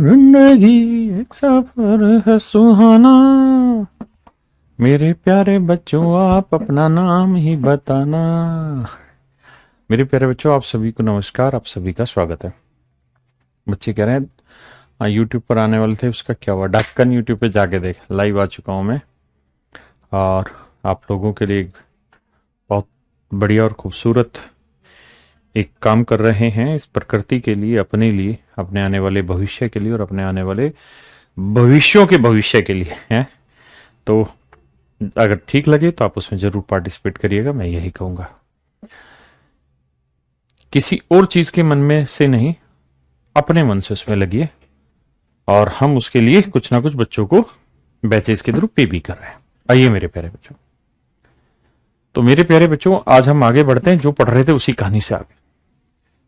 जिंदगी एक सफर है सुहाना। मेरे प्यारे बच्चों आप अपना नाम ही बताना। मेरे प्यारे बच्चों आप सभी को नमस्कार, आप सभी का स्वागत है। बच्चे कह रहे हैं हाँ यूट्यूब पर आने वाले थे, उसका क्या हुआ? ढक्कन यूट्यूब पे जाके देख, लाइव आ चुका हूँ मैं और आप लोगों के लिए एक बहुत बढ़िया और खूबसूरत एक काम कर रहे हैं इस प्रकृति के लिए, अपने लिए, अपने आने वाले भविष्य के लिए और अपने आने वाले भविष्यों के भविष्य के लिए हैं। तो अगर ठीक लगे तो आप उसमें जरूर पार्टिसिपेट करिएगा, मैं यही कहूंगा। किसी और चीज के मन में से नहीं, अपने मन से उसमें लगिए और हम उसके लिए कुछ ना कुछ बच्चों को बैचेस के थ्रू पे भी कर रहे हैं। आइए मेरे प्यारे बच्चों, तो मेरे प्यारे बच्चों आज हम आगे बढ़ते हैं, जो पढ़ रहे थे उसी कहानी से आगे।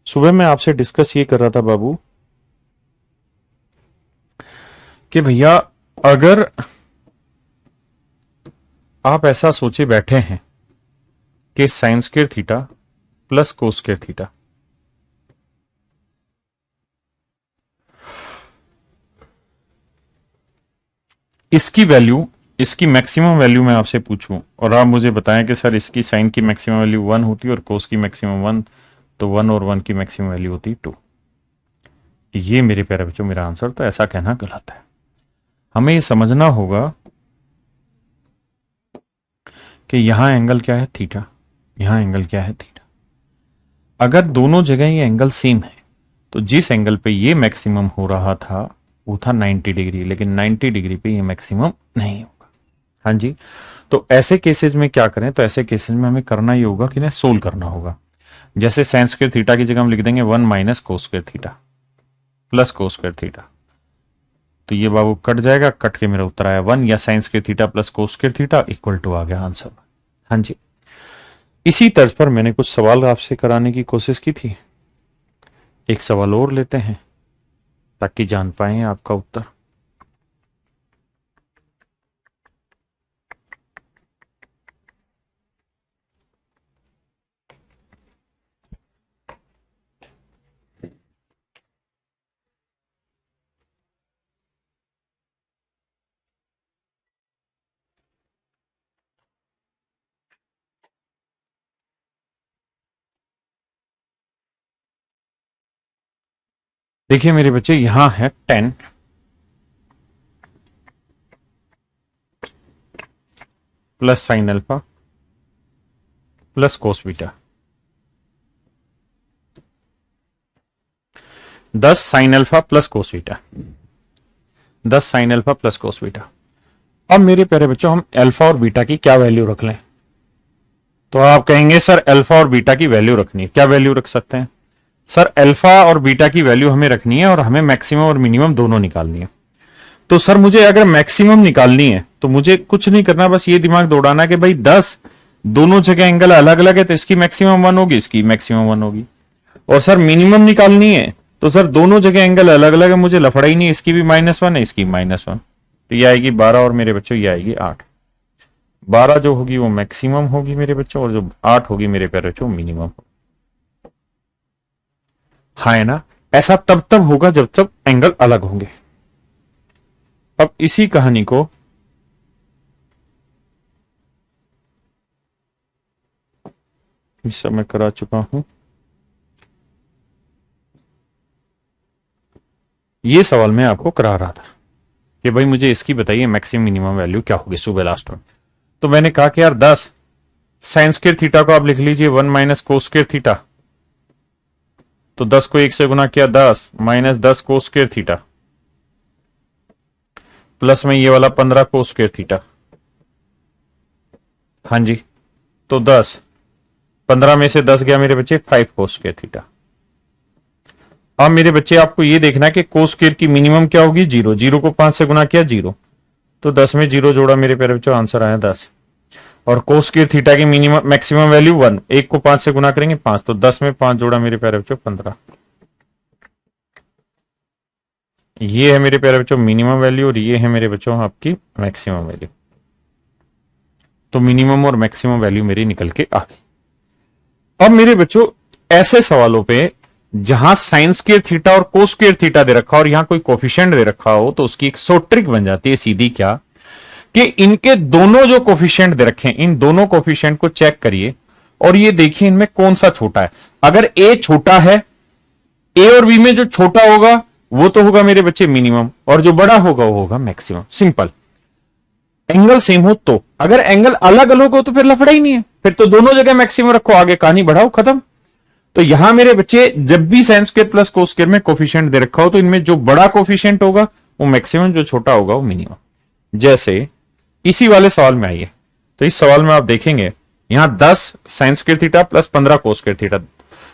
सुबह मैं आपसे डिस्कस ये कर रहा था बाबू कि भैया अगर आप ऐसा सोचे बैठे हैं कि sign square theta plus cos square theta इसकी वैल्यू, इसकी मैक्सिमम वैल्यू मैं आपसे पूछूं और आप मुझे बताएं कि सर इसकी साइन की मैक्सिमम वैल्यू 1 होती है और कोस की मैक्सिमम 1, तो 1 और 1 की मैक्सिमम वैल्यू होती है 2। ये मेरे प्यारे बच्चों मेरा आंसर, तो ऐसा कहना गलत है। हमें ये समझना होगा कि यहां एंगल क्या है? थीटा। यहां एंगल क्या है? थीटा। अगर दोनों जगह ये एंगल सेम है तो जिस एंगल पे ये मैक्सिमम हो रहा था वो था 90 डिग्री, लेकिन 90 डिग्री पे ये मैक्सिमम नहीं होगा। हाँ जी, तो ऐसे केसेस में क्या करें? तो ऐसे केसेस में हमें करना ही होगा कि ना सोल्व करना होगा। जैसे साइन स्क्वायर थीटा की जगह हम लिख देंगे 1 minus cos square theta plus cos square theta, तो ये बाबू कट जाएगा, कट के मेरा उत्तर आया 1, या sine square theta plus cos square theta equal to आ गया आंसर। हाँ जी, इसी तर्ज पर मैंने कुछ सवाल आपसे कराने की कोशिश की थी। एक सवाल और लेते हैं ताकि जान पाए आपका उत्तर। देखिए मेरे बच्चे, यहां है 10 plus sine alpha plus cos beta, 10 sine alpha plus cos beta, 10 sine alpha plus cos beta. अब मेरे प्यारे बच्चों हम अल्फा और बीटा की क्या वैल्यू रख लें? तो आप कहेंगे सर अल्फा और बीटा की वैल्यू रखनी है, क्या वैल्यू रख सकते हैं? सर अल्फा और बीटा की वैल्यू हमें रखनी है और हमें मैक्सिमम और मिनिमम दोनों निकालनी है। तो सर मुझे अगर मैक्सिमम निकालनी है तो मुझे कुछ नहीं करना, बस ये दिमाग दौड़ाना कि भाई 10 दोनों जगह एंगल अलग अलग है तो इसकी मैक्सिमम 1 होगी, इसकी मैक्सिमम 1 होगी। और सर मिनिमम निकालनी है तो सर दोनों जगह एंगल अलग अलग है, मुझे लफड़ा ही नहीं, इसकी भी -1 है, इसकी -1, तो ये आएगी 12 और मेरे बच्चों ये आएगी 8। 12 जो होगी वो मैक्सिमम होगी मेरे बच्चों और जो 8 होगी मेरे प्यारे बच्चों मिनिमम। हाँ है ना? ऐसा तब तब होगा जब तब एंगल अलग होंगे। अब इसी कहानी को इस समय करा चुका हूं। ये सवाल मैं आपको करा रहा था कि भाई मुझे इसकी बताइए मैक्सिमम मिनिमम वैल्यू क्या होगी सुबह लास्ट में। तो मैंने कहा कि यार 10 साइन स्क्वायर थीटा को आप लिख लीजिए 1 माइनस कोस स्क्वायर थीटा, तो 10 को 1 से गुना किया 10 माइनस 10 कोस स्क्वायर थीटा प्लस में ये वाला 15 कोस स्क्वायर थीटा। हाँ जी, तो 10, 15 में से 10 गया मेरे बच्चे 5 कोस स्क्वायर थीटा। अब मेरे बच्चे आपको ये देखना है कि कोस स्क्वायर की मिनिमम क्या होगी? 0, 0 को 5 से गुना किया 0, तो 10 में 0 जोड़ा मेरे प्यारे बच्चों, आंसर आया 10। और कोस स्क्वायर थीटा की मिनिमम मैक्सिमम वैल्यू 1, 1 को 5 से गुना करेंगे 5, तो 10 में 5 जोड़ा मेरे प्यारे बच्चों 15। ये है मेरे प्यारे बच्चों मिनिमम वैल्यू और ये है मेरे बच्चों आपकी मैक्सिमम वैल्यू। तो मिनिमम और मैक्सिमम वैल्यू मेरी निकल के आ गई। अब मेरे बच्चों ऐसे सवालों पे जहां साइन स्क्वायर थीटा और कोस स्क्वायर थीटा दे रखा हो और यहां कोई कोफिशिएंट दे रखा हो तो उसकी एक सोट्रिक बन जाती है सीधी, क्या कि इनके दोनों जो कोफिशिएंट दे रखे हैं, इन दोनों कोफिशिएंट को चेक करिए और ये देखिए इनमें कौन सा छोटा है। अगर ए छोटा है, ए और बी में जो छोटा होगा वो तो होगा मेरे बच्चे मिनिमम, और जो बड़ा होगा वो होगा मैक्सिमम। सिंपल। एंगल सेम हो तो, अगर एंगल अलग अलग हो तो फिर लफड़ा ही नहीं है, फिर तो दोनों जगह मैक्सिमम रखो, आगे कहानी बढ़ाओ, खत्म। तो यहां मेरे बच्चे जब भी sine square plus cos square में कोफिशिएंट दे रखा हो तो इनमें जो बड़ा कोफिशिएंट होगा वो मैक्सिमम, जो छोटा होगा वो मिनिमम। जैसे इसी वाले सवाल में आइए, तो इस सवाल में आप देखेंगे यहां 10 sine square theta plus 15 cos square theta,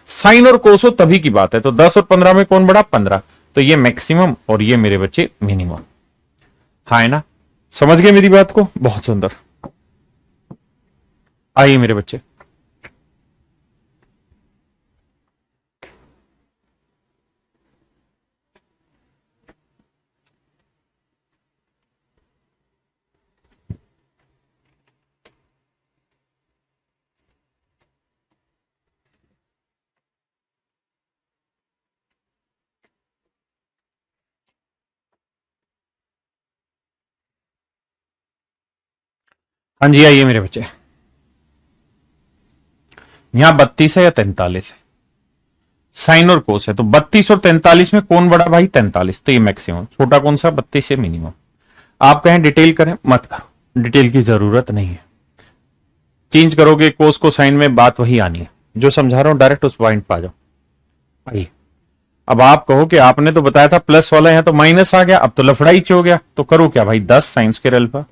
sine और कोस हो तभी की बात है, तो 10 और 15 में कौन बड़ा? 15। तो ये मैक्सिमम और ये मेरे बच्चे मिनिमम। हाँ है ना, समझ गए मेरी बात को? बहुत सुंदर। आइए मेरे बच्चे, हाँ जी आइए मेरे बच्चे। यहां 32 है या 43 है, साइन और कोस है, तो 32 और 43 में कौन बड़ा भाई? 43, तो ये मैक्सिमम। छोटा कौन सा? 32 से मिनिमम। आप कहें डिटेल करें, मत करो, डिटेल की जरूरत नहीं है। चेंज करोगे कोस को साइन में, बात वही आनी है। जो समझा रहा हूं डायरेक्ट उस पॉइंट पर आ जाओ। आइए, अब आप कहो कि आपने तो बताया था प्लस वाला, यहां तो माइनस आ गया, अब तो लफड़ाई हो गया, तो करो क्या भाई? 10 साइन स्क्वायर अल्फा,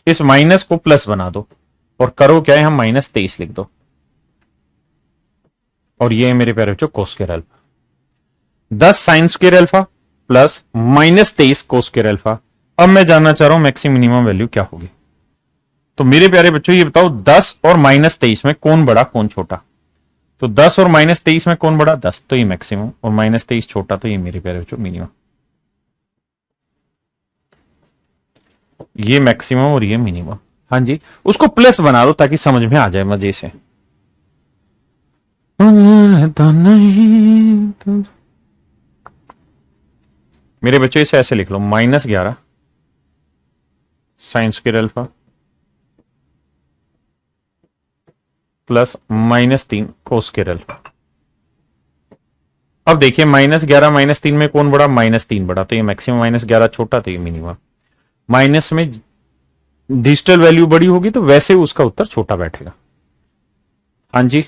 इस माइनस को प्लस बना दो और करो क्या, यहां -23 लिख दो, और ये मेरे प्यारे बच्चों cos square alpha. 10 sine square alpha plus -23 cos square alpha. अब मैं जानना चाह रहा हूं मैक्सिमम मिनिमम वैल्यू क्या होगी। तो मेरे प्यारे बच्चों ये बताओ 10 और -23 में कौन बड़ा कौन छोटा? तो 10 और -23 में कौन बड़ा? 10, तो ये मैक्सिमम, और -23 छोटा, तो ये मेरे प्यारे बच्चों मिनिमम। ये मैक्सिमम और ये मिनिमम। हाँ जी, उसको प्लस बना दो ताकि समझ में आ जाए मजे से। मेरे बच्चों इसे ऐसे लिख लो, -11 sine square alpha plus -3 cos square alpha. अब देखिए -11 -3 में कौन बड़ा? -3 बड़ा, तो ये मैक्सिमम, -11 छोटा, तो ये मिनिमम। माइनस में डिजिटल वैल्यू बड़ी होगी तो वैसे उसका उत्तर छोटा बैठेगा। हाँ जी,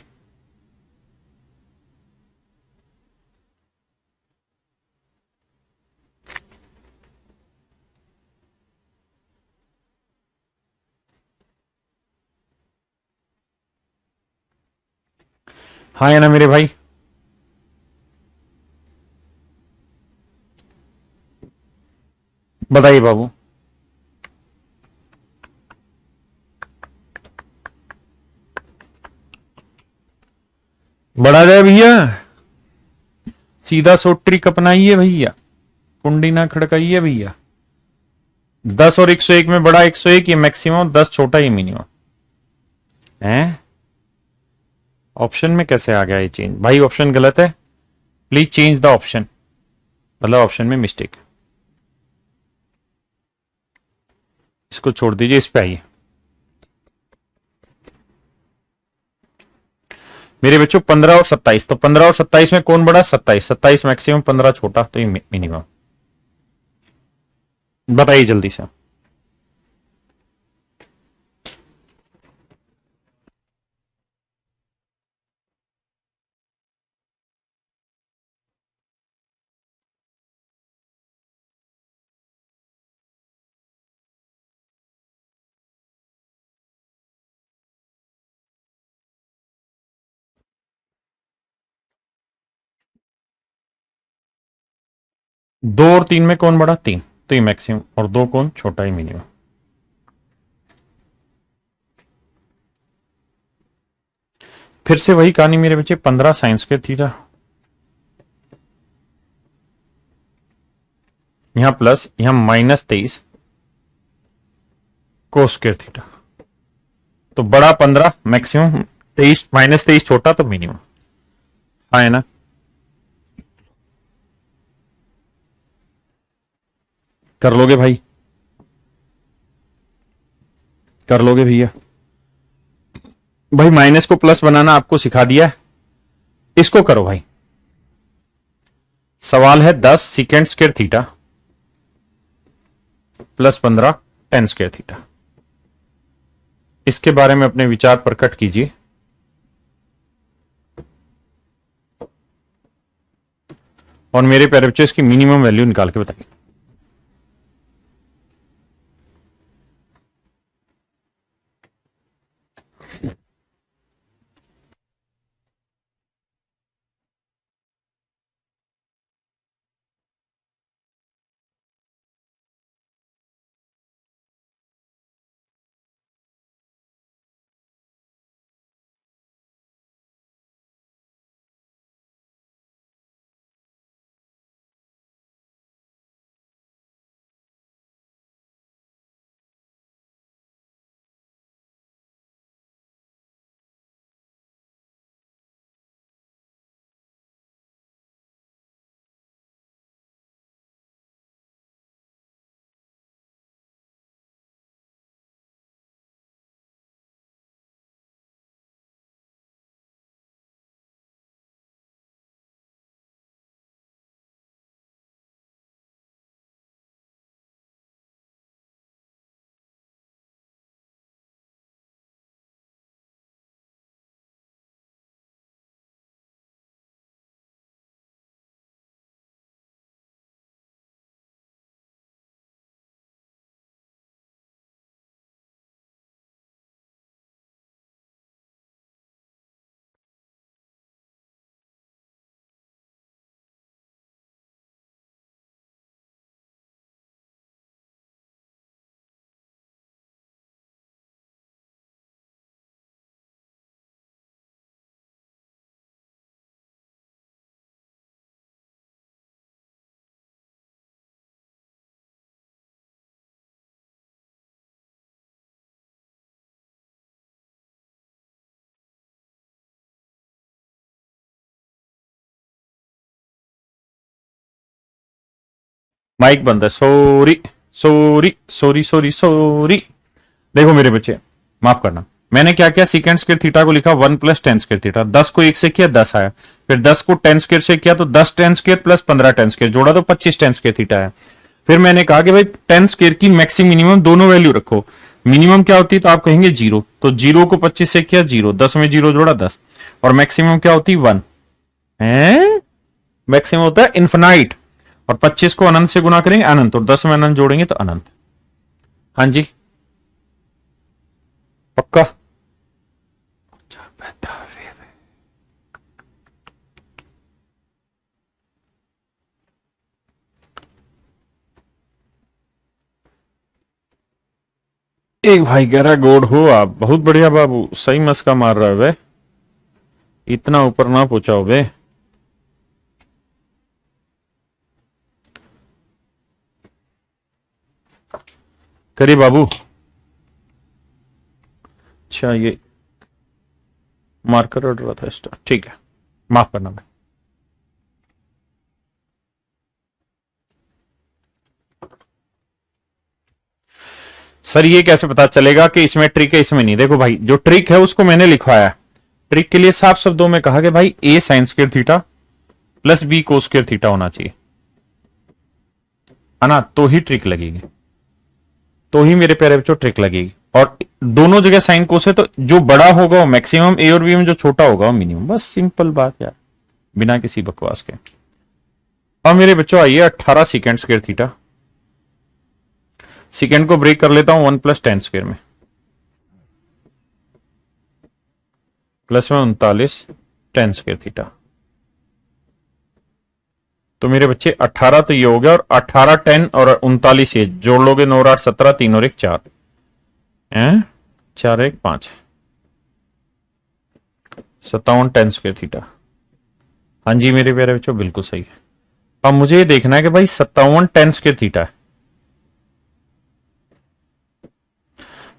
हाँ है ना मेरे भाई? बताइए बाबू। बढ़ा जाए भैया, सीधा सोट्रिक अपनाइए भैया, कुंडी ना खड़काइए भैया। 10 और 101 में बड़ा 101, ये मैक्सिमम, 10 छोटा, ये मिनिमम है। ऑप्शन में कैसे आ गया ये चेंज? भाई ऑप्शन गलत है, प्लीज चेंज द ऑप्शन, मतलब ऑप्शन में मिस्टेक। इसको छोड़ दीजिए, इस पे आइए मेरे बच्चों। 15 और 27, तो 15 और 27 में कौन बड़ा? 27, 27 मैक्सिमम, 15 छोटा, तो ये मिनिमम। बताइए जल्दी से। दो और 3 में कौन बड़ा? 3, तो ये मैक्सिमम, और 2 कौन? छोटा, ही मिनिमम। फिर से वही कहानी मेरे बच्चे, 15 साइंस के थीटा, यहां प्लस, यहां -23 कोस स्क्वायर थीटा, तो बड़ा 15 मैक्सिमम, 23 -23 छोटा, तो मिनिमम। हाँ है ना, कर लोगे भाई, कर लोगे भैया। भाई माइनस को प्लस बनाना आपको सिखा दिया है, इसको करो भाई। सवाल है 10 सीकेंड square theta plus 15 ten square theta. इसके बारे में अपने विचार प्रकट कीजिए। और मेरे प्यारे बच्चों इसकी मिनिमम वैल्यू निकाल के बताइए। माइक बंद है, sorry sorry sorry sorry sorry. देखो मेरे बच्चे, माफ करना, मैंने क्या किया, सीकेंड स्क्वायर थीटा को लिखा 1 प्लस टेन स्क्वायर थीटा। 10 को 1 से किया 10 आया, फिर 10 को टेन स्क्वायर से किया तो 10 ten square plus 15 ten square जोड़ा तो 25 टेन स्क्वायर थीटा है। फिर मैंने कहा कि भाई टेन स्क्वायर की मैक्सिमम मिनिमम दोनों वैल्यू रखो। मिनिमम क्या होती है तो आप कहेंगे 0, तो 0 को 25 से किया 0, 10 में 0 जोड़ा 10, और मैक्सिमम क्या होती है 1 है, मैक्सिमम होता है इन्फिनाइट। और 25 को अनंत से गुना करेंगे अनंत, और 10 में अनंत जोड़ेंगे तो अनंत। हाँ जी पक्का। बता फिर। एक भाई कह रहा गोड हो आप, बहुत बढ़िया बाबू, सही मस्का मार रहा है वे, इतना ऊपर ना पहुंचाओ बे। करिए बाबू। अच्छा ये मार्कर ऑर्डर था स्टार, ठीक है, माफ करना भाई। सर ये कैसे पता चलेगा कि इसमें ट्रिक है इसमें नहीं? देखो भाई जो ट्रिक है उसको मैंने लिखवाया है। ट्रिक के लिए साफ शब्दों में कहा कि भाई A sine square theta plus B cos square theta होना चाहिए, है ना, तो ही ट्रिक लगेगी, तो ही मेरे प्यारे बच्चों ट्रिक लगेगी। और दोनों जगह साइन कोस है तो जो बड़ा होगा वो मैक्सिमम ए और बी में, जो छोटा होगा वो मिनिमम, बस सिंपल बात यार, बिना किसी बकवास के। अब मेरे बच्चों आइए 18 सीकेंड स्क्वायर थीटा, सेकेंड को ब्रेक कर लेता हूं 1 प्लस टेन स्क्वायर में, प्लस में 39 टेन स्क्वायर थीटा। तो मेरे बच्चे 18 तो ये हो गया, और 18 10 और 39 ये जोड़ लोगे 9 8 17, 3 और 1 4 है, 4 1 5, 57 टेन स्क्वायर थीटा। हाँ जी मेरे प्यारे बच्चों बिल्कुल सही है। अब मुझे ये देखना है कि भाई 57 टेन स्क्वायर थीटा है,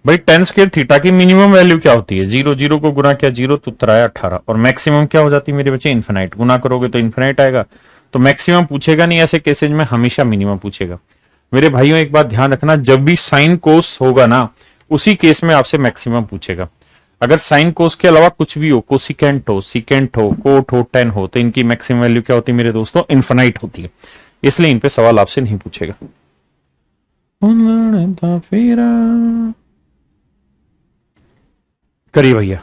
भाई टेन स्क्वायर थीटा की मिनिमम वैल्यू क्या होती है? जीरो, जीरो को गुना किया जीरो तो उत्तर आया 18, और मैक्सिमम क्या हो जाती है मेरे बच्चे? इन्फिनाइट। गुना करोगे तो इन्फिनाइट आएगा। तो मैक्सिमम पूछेगा नहीं ऐसे केसेज में, हमेशा मिनिमम पूछेगा। मेरे भाइयों एक बात ध्यान रखना, जब भी साइन कोस होगा ना, उसी केस में आपसे मैक्सिमम पूछेगा। अगर साइन कोस के अलावा कुछ भी हो, कोसिकेंट हो, सिकेंट हो, कोट हो, टेन हो, तो इनकी मैक्सिमम वैल्यू क्या होती है मेरे दोस्तों? इन्फिनाइट होती है। इसलिए इन पे सवाल आपसे नहीं पूछेगा। करिए भैया।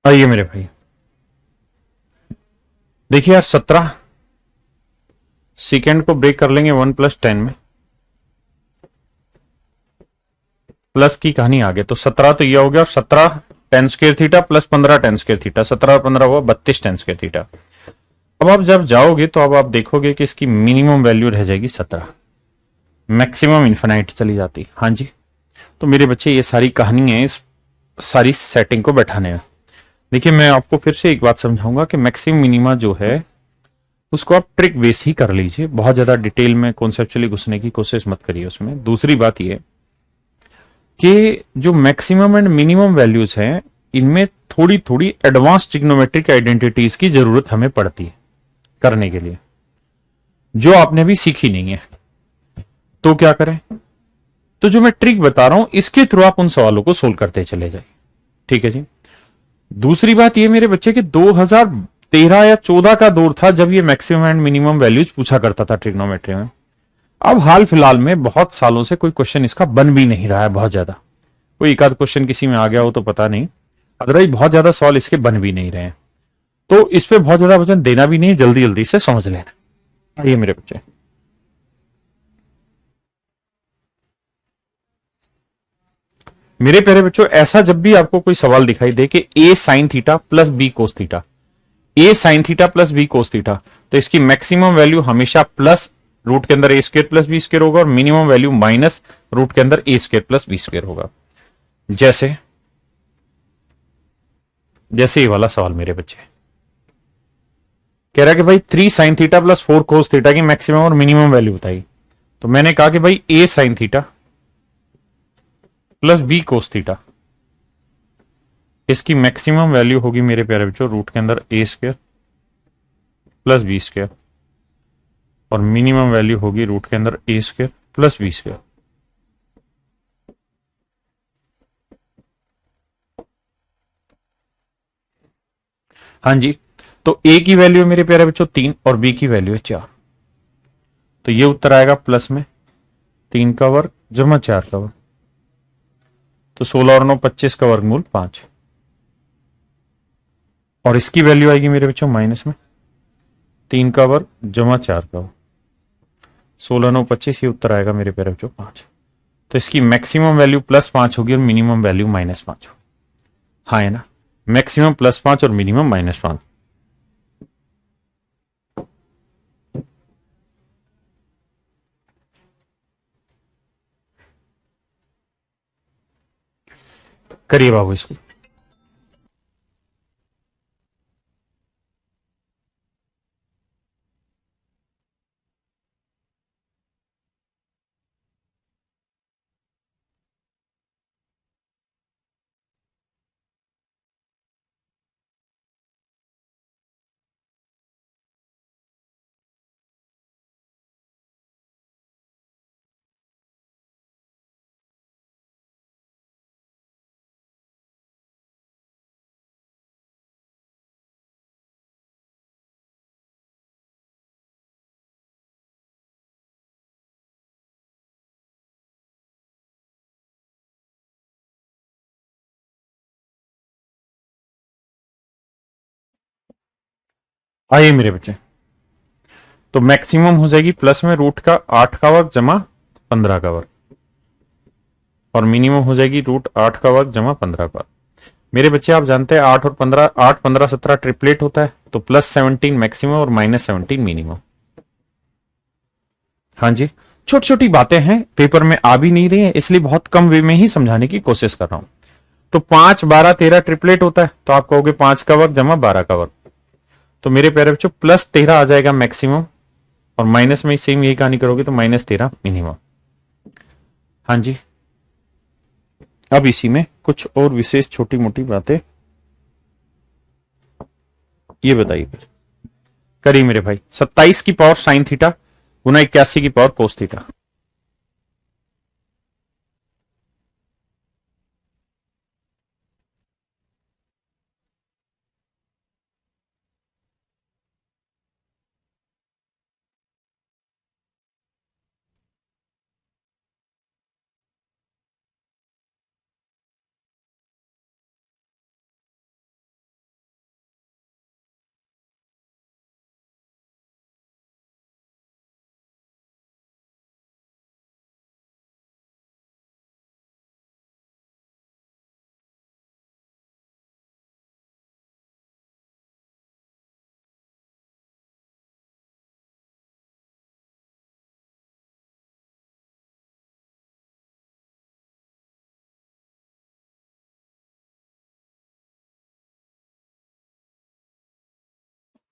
आइए मेरे भाई, देखिए यार 17 सेकेंड को ब्रेक कर लेंगे 1 + 10 में, प्लस की कहानी आगे। तो 17 तो यह हो गया, और 17 ten square theta plus 15 ten square theta, 17 और 15 हुआ 32 टेन स्क्वायर थीटा। अब आप जब जाओगे तो अब आप देखोगे कि इसकी मिनिमम वैल्यू रह जाएगी 17, मैक्सिमम इन्फिनाइट चली जाती। हाँ जी। तो मेरे बच्चे ये सारी कहानी है इस सारी सेटिंग को बैठाने में। देखिए मैं आपको फिर से एक बात समझाऊंगा कि मैक्सिमम मिनिमा जो है उसको आप ट्रिक बेस ही कर लीजिए, बहुत ज्यादा डिटेल में कॉन्सेप्चुअली घुसने की कोशिश मत करिए उसमें। दूसरी बात यह कि जो मैक्सिमम एंड मिनिमम वैल्यूज हैं, इनमें थोड़ी थोड़ी एडवांस ट्रिग्नोमेट्रिक आइडेंटिटीज की जरूरत हमें पड़ती है करने के लिए, जो आपने अभी सीखी नहीं है। तो क्या करें? तो जो मैं ट्रिक बता रहा हूं इसके थ्रू आप उन सवालों को सोल्व करते चले जाइए। ठीक है जी। दूसरी बात ये मेरे बच्चे कि 2013 या 14 का दौर था जब ये मैक्सिमम एंड मिनिमम वैल्यूज पूछा करता था ट्रिग्नोमेट्री में। अब हाल फिलहाल में बहुत सालों से कोई क्वेश्चन इसका बन भी नहीं रहा है बहुत ज्यादा। कोई एक आध क्वेश्चन किसी में आ गया हो तो पता नहीं, अदरवाइज बहुत ज्यादा सवाल इसके बन भी नहीं रहे हैं। तो इस पे बहुत ज्यादा वजन देना भी नहीं, जल्दी जल्दी से समझ लेना। ये मेरे बच्चे, मेरे प्यारे बच्चों, ऐसा जब भी आपको कोई सवाल दिखाई दे कि A sine theta plus B cos theta, A sine theta plus B cos theta, तो इसकी मैक्सिमम वैल्यू हमेशा प्लस रूट के अंदर A square plus B square होगा, और मिनिमम वैल्यू माइनस रूट के अंदर A square plus B square होगा। जैसे जैसे ये वाला सवाल मेरे बच्चे कह रहा है कि भाई 3 sin θ + 4 cos थीटा की मैक्सिमम और मिनिमम वैल्यू बताई। तो मैंने कहा कि भाई A sine theta plus B cos theta, इसकी मैक्सिमम वैल्यू होगी मेरे प्यारे बच्चों रूट के अंदर A square plus B square, और मिनिमम वैल्यू होगी रूट के अंदर A square plus B square. हाँ जी। तो ए की वैल्यू है मेरे प्यारे बच्चों 3 और बी की वैल्यू है 4। तो ये उत्तर आएगा प्लस में 3 का वर्ग जमा 4 का वर्ग, तो 16 और 9 25 का वर्गमूल 5, और इसकी वैल्यू आएगी मेरे बच्चों माइनस में 3 का वर्ग जमा 4 का वर्ग, 16 9 25, ये उत्तर आएगा मेरे प्यारे बच्चों 5। तो इसकी मैक्सिमम वैल्यू +5 होगी और मिनिमम वैल्यू -5 होगी। हाँ है ना, मैक्सिमम +5 और मिनिमम -5। करिए बाबू इसको। आइए मेरे बच्चे, तो मैक्सिमम हो जाएगी प्लस में रूट का 8 का वर्ग जमा 15 का वर्ग, और मिनिमम हो जाएगी रूट 8 का वर्ग जमा 15 का। मेरे बच्चे आप जानते हैं 8 और 15, 8 15 17 ट्रिपलेट होता है, तो प्लस 17 मैक्सिमम और माइनस 17 मिनिमम। हाँ जी, छोटी छोटी बातें हैं, पेपर में आ भी नहीं रही है, इसलिए बहुत कम वे में ही समझाने की कोशिश कर रहा हूं। तो 5 12 13 ट्रिपलेट होता है, तो आप कहोगे 5 का वर्ग जमा 12 का वर्ग, तो मेरे प्यारे बच्चों प्लस 13 आ जाएगा मैक्सिमम, और माइनस में सेम यही कहानी करोगे तो माइनस 13 मिनिमम। हाँ जी, अब इसी में कुछ और विशेष छोटी मोटी बातें ये बताइए फिर। करिए मेरे भाई, 27 की पावर साइन थीटा गुना 81 की पावर कोस थीटा।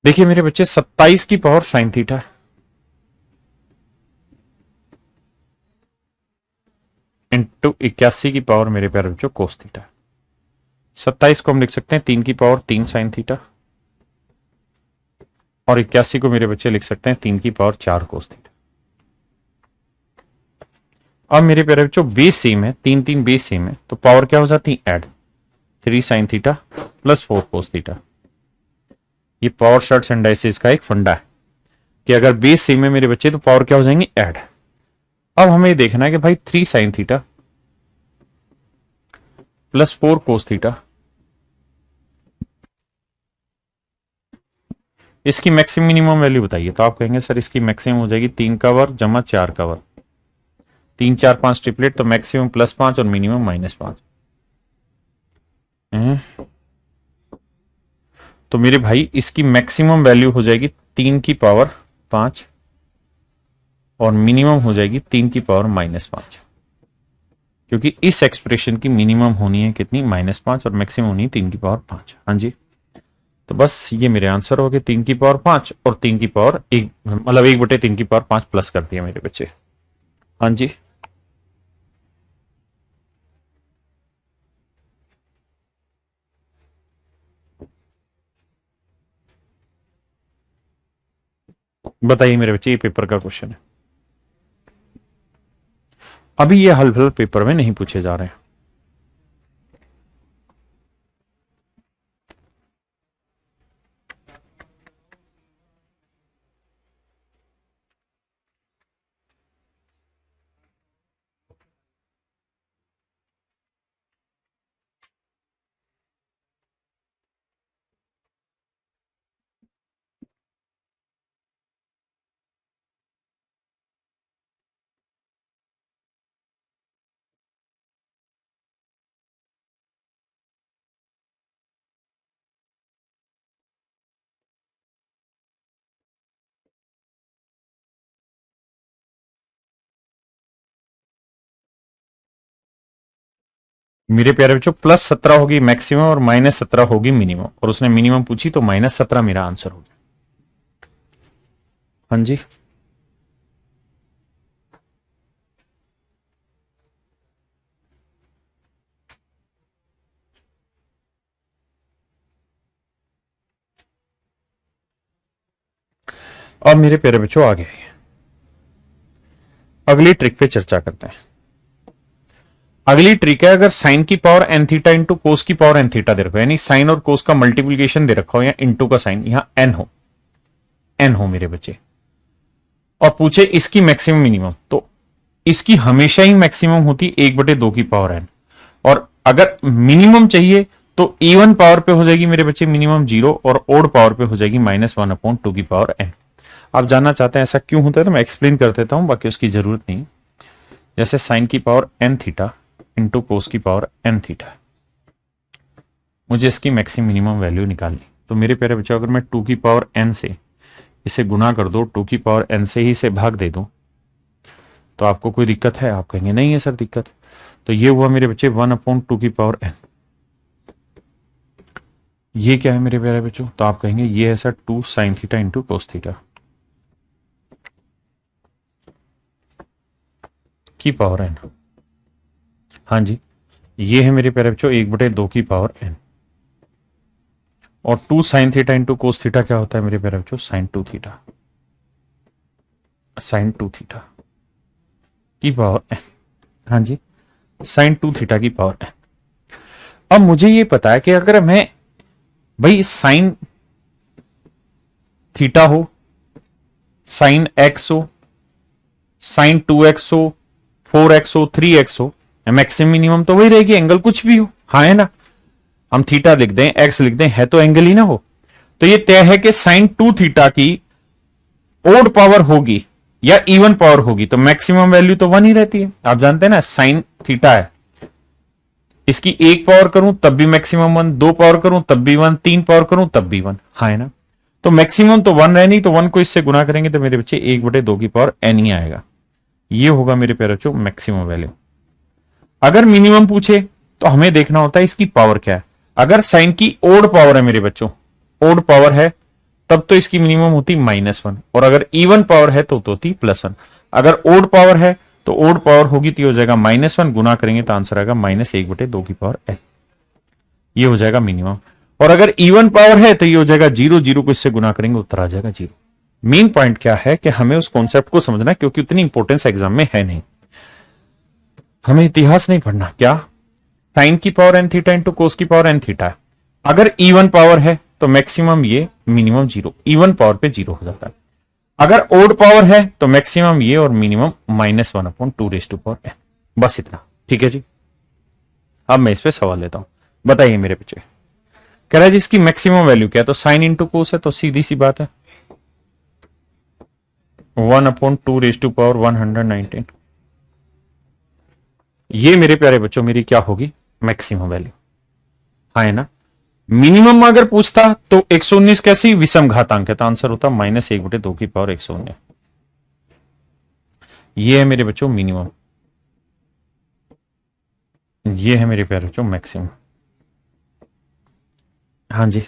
देखिए मेरे बच्चे, 27 की पावर साइन थीटा इंटू 81 की पावर मेरे प्यारे बच्चों कोस थीटा। 27 को हम लिख सकते हैं 3 की पावर 3 साइन थीटा, और 81 को मेरे बच्चे लिख सकते हैं 3 की पावर 4 कोस थीटा। अब मेरे प्यारे बच्चों बेस सेम है, 3 3 बेस सेम है, तो पावर क्या हो जाती है add, 3 sign theta plus 4 cos theta. ये पावर शॉर्ट एंडाइसिस का एक फंडा है कि अगर बेस सेम है मेरे बच्चे तो पावर क्या हो जाएंगी ऐड। अब हमें देखना है कि भाई 3 साइन थीटा प्लस 4 कोस थीटा, इसकी मैक्सिमम मिनिमम वैल्यू बताइए। तो आप कहेंगे सर इसकी मैक्सिमम हो जाएगी 3 का वर्ग जमा 4 का वर्ग, 3 4 5 ट्रिपलेट, तो मैक्सिमम +5 और मिनिमम -5। तो मेरे भाई इसकी मैक्सिमम वैल्यू हो जाएगी 3 की पावर 5 और मिनिमम हो जाएगी 3 की पावर -5, क्योंकि इस एक्सप्रेशन की मिनिमम होनी है कितनी, -5, और मैक्सिमम होनी है 3 की पावर 5। हाँ जी, तो बस ये मेरे आंसर हो गए, 3 की पावर 5 और 3 की पावर 1, मतलब 1/3 की पावर 5 प्लस कर दिया मेरे बच्चे। हाँ जी, बताइए मेरे बच्चे, ये पेपर का क्वेश्चन है, अभी ये हल पेपर में नहीं पूछे जा रहे हैं। मेरे प्यारे बच्चों +17 होगी मैक्सिमम और -17 होगी मिनिमम, और उसने मिनिमम पूछी तो -17 मेरा आंसर हो गया। हाँ जी, अब मेरे प्यारे बच्चों आगे अगली ट्रिक पे चर्चा करते हैं। अगली ट्रिक है, अगर साइन की power N theta into cos की पावर एन थीटा दे रखो, यानी साइन और कोस का मल्टीप्लीकेशन दे रखा हो, या इंटू का साइन यहां एन हो मेरे बच्चे, और पूछे इसकी मैक्सिमम मिनिमम, तो इसकी हमेशा ही मैक्सिमम होती 1/2 की पावर एन, और अगर मिनिमम चाहिए तो इवन पावर पे हो जाएगी मेरे बच्चे मिनिमम 0 और ओड पावर पे हो जाएगी -1/2 की पावर n। आप जानना चाहते हैं ऐसा क्यों होता है तो मैं एक्सप्लेन कर देता हूं, बाकी उसकी जरूरत नहीं। जैसे साइन की power n theta into cos की पावर n थीटा, मुझे इसकी मैक्सिमम मिनिमम वैल्यू निकालनी। तो मेरे प्यारे बच्चों अगर मैं 2 की पावर n से इसे गुना कर दो, 2 की पावर n से ही इसे भाग दे दूं, तो आपको कोई दिक्कत है? आप कहेंगे नहीं है सर दिक्कत। तो ये हुआ मेरे बच्चे 1/2 की पावर n। ये क्या है मेरे प्यारे बच्चों? तो आप कहेंगे ये है sir 2 sine theta into cos theta की पावर n। हाँ जी, ये है मेरे प्यारे बच्चों 1/2 की पावर n। और 2 sine theta into cos theta क्या होता है मेरे प्यारे बच्चों? साइन 2 थीटा, साइन 2 थीटा की पावर n। हाँ जी, साइन 2 थीटा की पावर n। अब मुझे ये पता है कि अगर मैं भाई साइन थीटा हो, साइन एक्स हो, साइन 2x हो, 4x हो, 3x हो, मैक्सिमम मिनिमम तो वही रहेगी, एंगल कुछ भी हो। हाँ है ना, हम थीटा लिख दें, एक्स लिख दें, है तो एंगल ही ना हो। तो ये तय है कि साइन 2 थीटा की ओड पावर होगी या इवन पावर होगी, तो मैक्सिमम वैल्यू तो 1 ही रहती है। आप जानते हैं ना साइन थीटा है, इसकी 1 पावर करूं तब भी मैक्सिमम 1, 2 पावर करूं तब भी 1, 3 पावर करूं तब भी 1। हाँ है ना, तो मैक्सिमम तो 1 है नहीं, तो 1 को इससे गुना करेंगे तो मेरे बच्चे 1/2 की पावर n ही आएगा। ये होगा मेरे प्यारे बच्चों मैक्सिमम वैल्यू। अगर मिनिमम पूछे तो हमें देखना होता है इसकी पावर क्या है। अगर साइन की ओड पावर है मेरे बच्चों, ओड पावर है, तब तो इसकी मिनिमम होती -1, और अगर इवन पावर है तो होती +1। अगर ओड पावर है तो ओड पावर होगी तो हो जाएगा -1, गुना करेंगे तो आंसर आएगा -1/2 की पावर n। ये हो जाएगा मिनिमम। और अगर इवन पावर है तो ये हो जाएगा 0, 0 को इससे गुना करेंगे उत्तर आ जाएगा 0। मेन पॉइंट क्या है कि हमें उस कॉन्सेप्ट को समझना है, क्योंकि उतनी इंपॉर्टेंस एग्जाम में है नहीं। हमें इतिहास नहीं पढ़ना। क्या साइन की power n theta into cos की पावर n थीटा है। अगर इवन पावर है तो मैक्सिमम ये, मिनिमम 0, इवन पावर पे 0 हो जाता है। अगर ओड पावर है तो मैक्सिमम ये और मिनिमम -1/2 n। बस इतना, ठीक है जी। अब मैं इस पे सवाल लेता हूं, बताइए मेरे बच्चे। कह रहा है जी इसकी मैक्सिमम वैल्यू क्या है? तो साइन इंटू कोस है, तो सीधी सी बात है 1/2 119। ये मेरे प्यारे बच्चों मेरी क्या होगी? Maximum value. हाँ है ना। मिनिमम अगर पूछता तो 119 कैसी विषम घातांक है, तो आंसर होता -1/2 की पावर 119। ये है मेरे बच्चों मिनिमम, ये है मेरे प्यारे बच्चों मैक्सिमम। हाँ जी,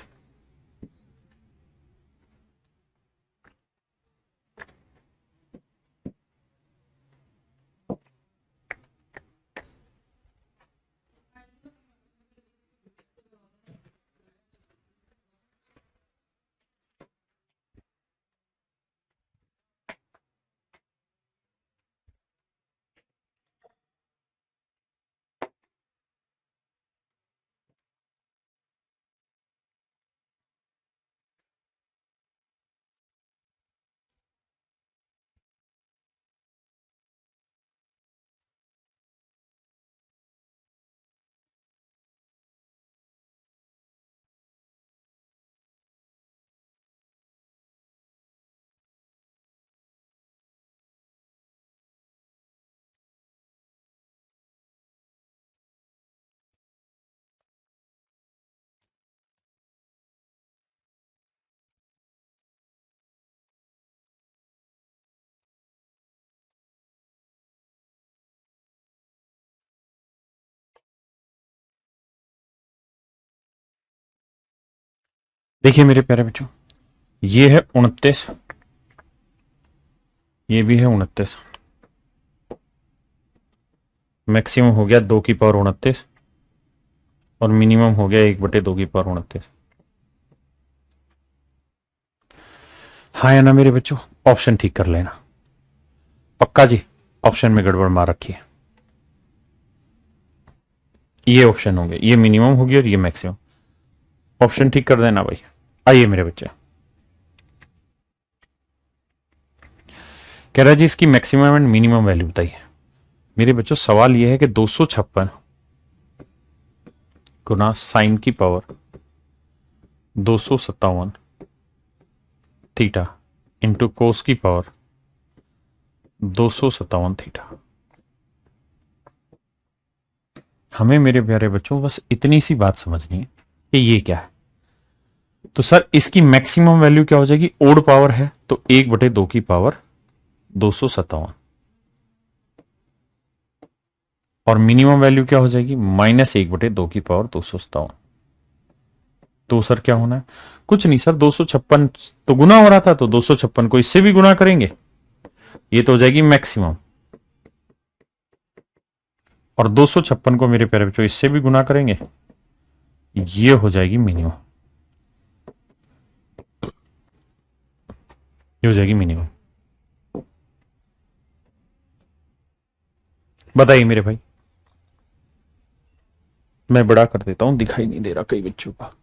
देखिए मेरे प्यारे बच्चों, ये है 29, ये भी है 29। मैक्सिमम हो गया 2 की पावर 29 और मिनिमम हो गया 1/2 की पावर 29। हाँ या ना मेरे बच्चों? ऑप्शन ठीक कर लेना पक्का जी, ऑप्शन में गड़बड़ मार रखी है। ये ऑप्शन होंगे, ये मिनिमम होगी और ये मैक्सिमम। ऑप्शन ठीक कर देना भाई। आइए मेरे बच्चे, कह रहा है जी इसकी मैक्सिमम एंड मिनिमम वैल्यू बताइए। मेरे बच्चों सवाल यह है कि 256 गुना साइन की पावर 257 थीटा इंटू कोस की पावर 257 थीटा। हमें मेरे प्यारे बच्चों बस इतनी सी बात समझनी है कि ये क्या है। तो सर इसकी मैक्सिमम वैल्यू क्या हो जाएगी, ओड पावर है तो 1/2 की पावर 257, और मिनिमम वैल्यू क्या हो जाएगी, -1/2 की पावर 257। तो सर क्या होना है, कुछ नहीं सर, 256 तो गुना हो रहा था तो 256 को इससे भी गुना करेंगे, ये तो हो जाएगी मैक्सिमम, और 256 को मेरे प्यारे बच्चों इससे भी गुना करेंगे, ये हो जाएगी मिनिमम, ये हो जाएगी मिनिमम। बताइए मेरे भाई, मैं बड़ा कर देता हूं, दिखाई नहीं दे रहा कई बच्चों का।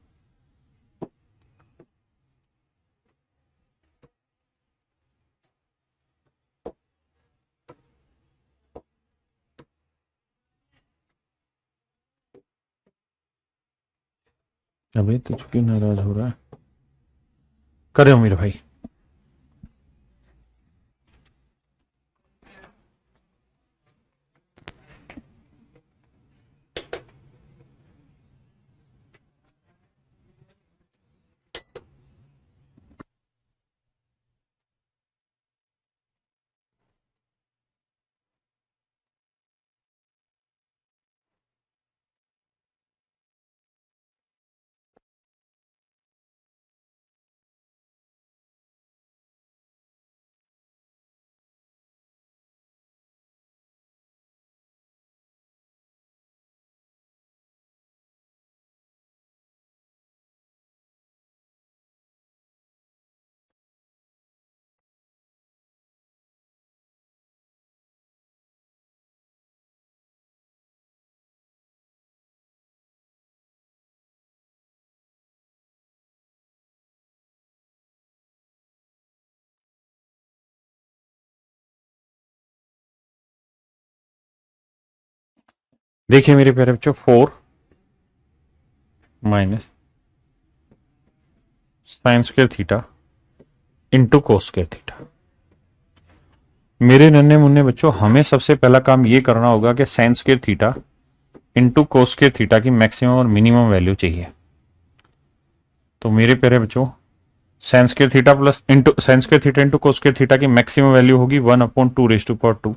अबे तो क्यों नाराज हो रहा है, करे हो मेरे भाई। देखिए मेरे प्यारे बच्चों, 4 minus sign square theta into कोस स्क्वायर थीटा। मेरे नन्हे मुन्ने बच्चों, हमें सबसे पहला काम ये करना होगा कि साइन स्क्वायर थीटा इंटू कोस स्क्वायर थीटा की मैक्सिमम और मिनिमम वैल्यू चाहिए। तो मेरे प्यारे बच्चों, sign square theta plus into sine square theta into कोस स्क्वायर थीटा की मैक्सिमम वैल्यू होगी 1/2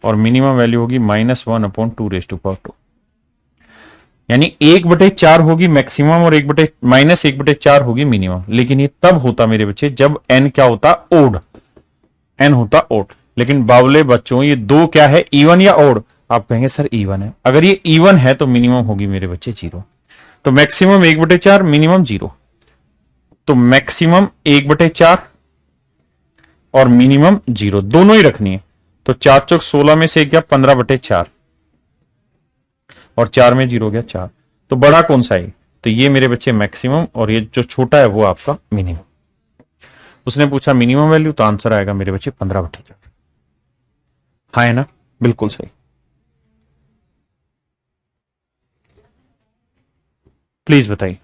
और मिनिमम वैल्यू होगी -1/2। यानी 1/4 होगी मैक्सिमम और -1/4 होगी मिनिमम। लेकिन ये तब होता मेरे बच्चे जब एन क्या होता, ओड, एन होता ओड। लेकिन बावले बच्चों, ये दो क्या है, इवन या ओड? आप कहेंगे सर इवन है। अगर ये इवन है तो मिनिमम होगी मेरे बच्चे 0। तो मैक्सिमम 1/4, मिनिमम 0। तो मैक्सिमम 1/4 और मिनिमम 0 दोनों ही रखनी है। तो 4 चौक 16 में से क्या, 15/4, और 4 में 0 गया 4। तो बड़ा कौन सा है, तो ये मेरे बच्चे मैक्सिमम, और ये जो छोटा है वो आपका मिनिमम। उसने पूछा मिनिमम वैल्यू, तो आंसर आएगा मेरे बच्चे 15/4। हाँ है ना, बिल्कुल सही। प्लीज बताइए।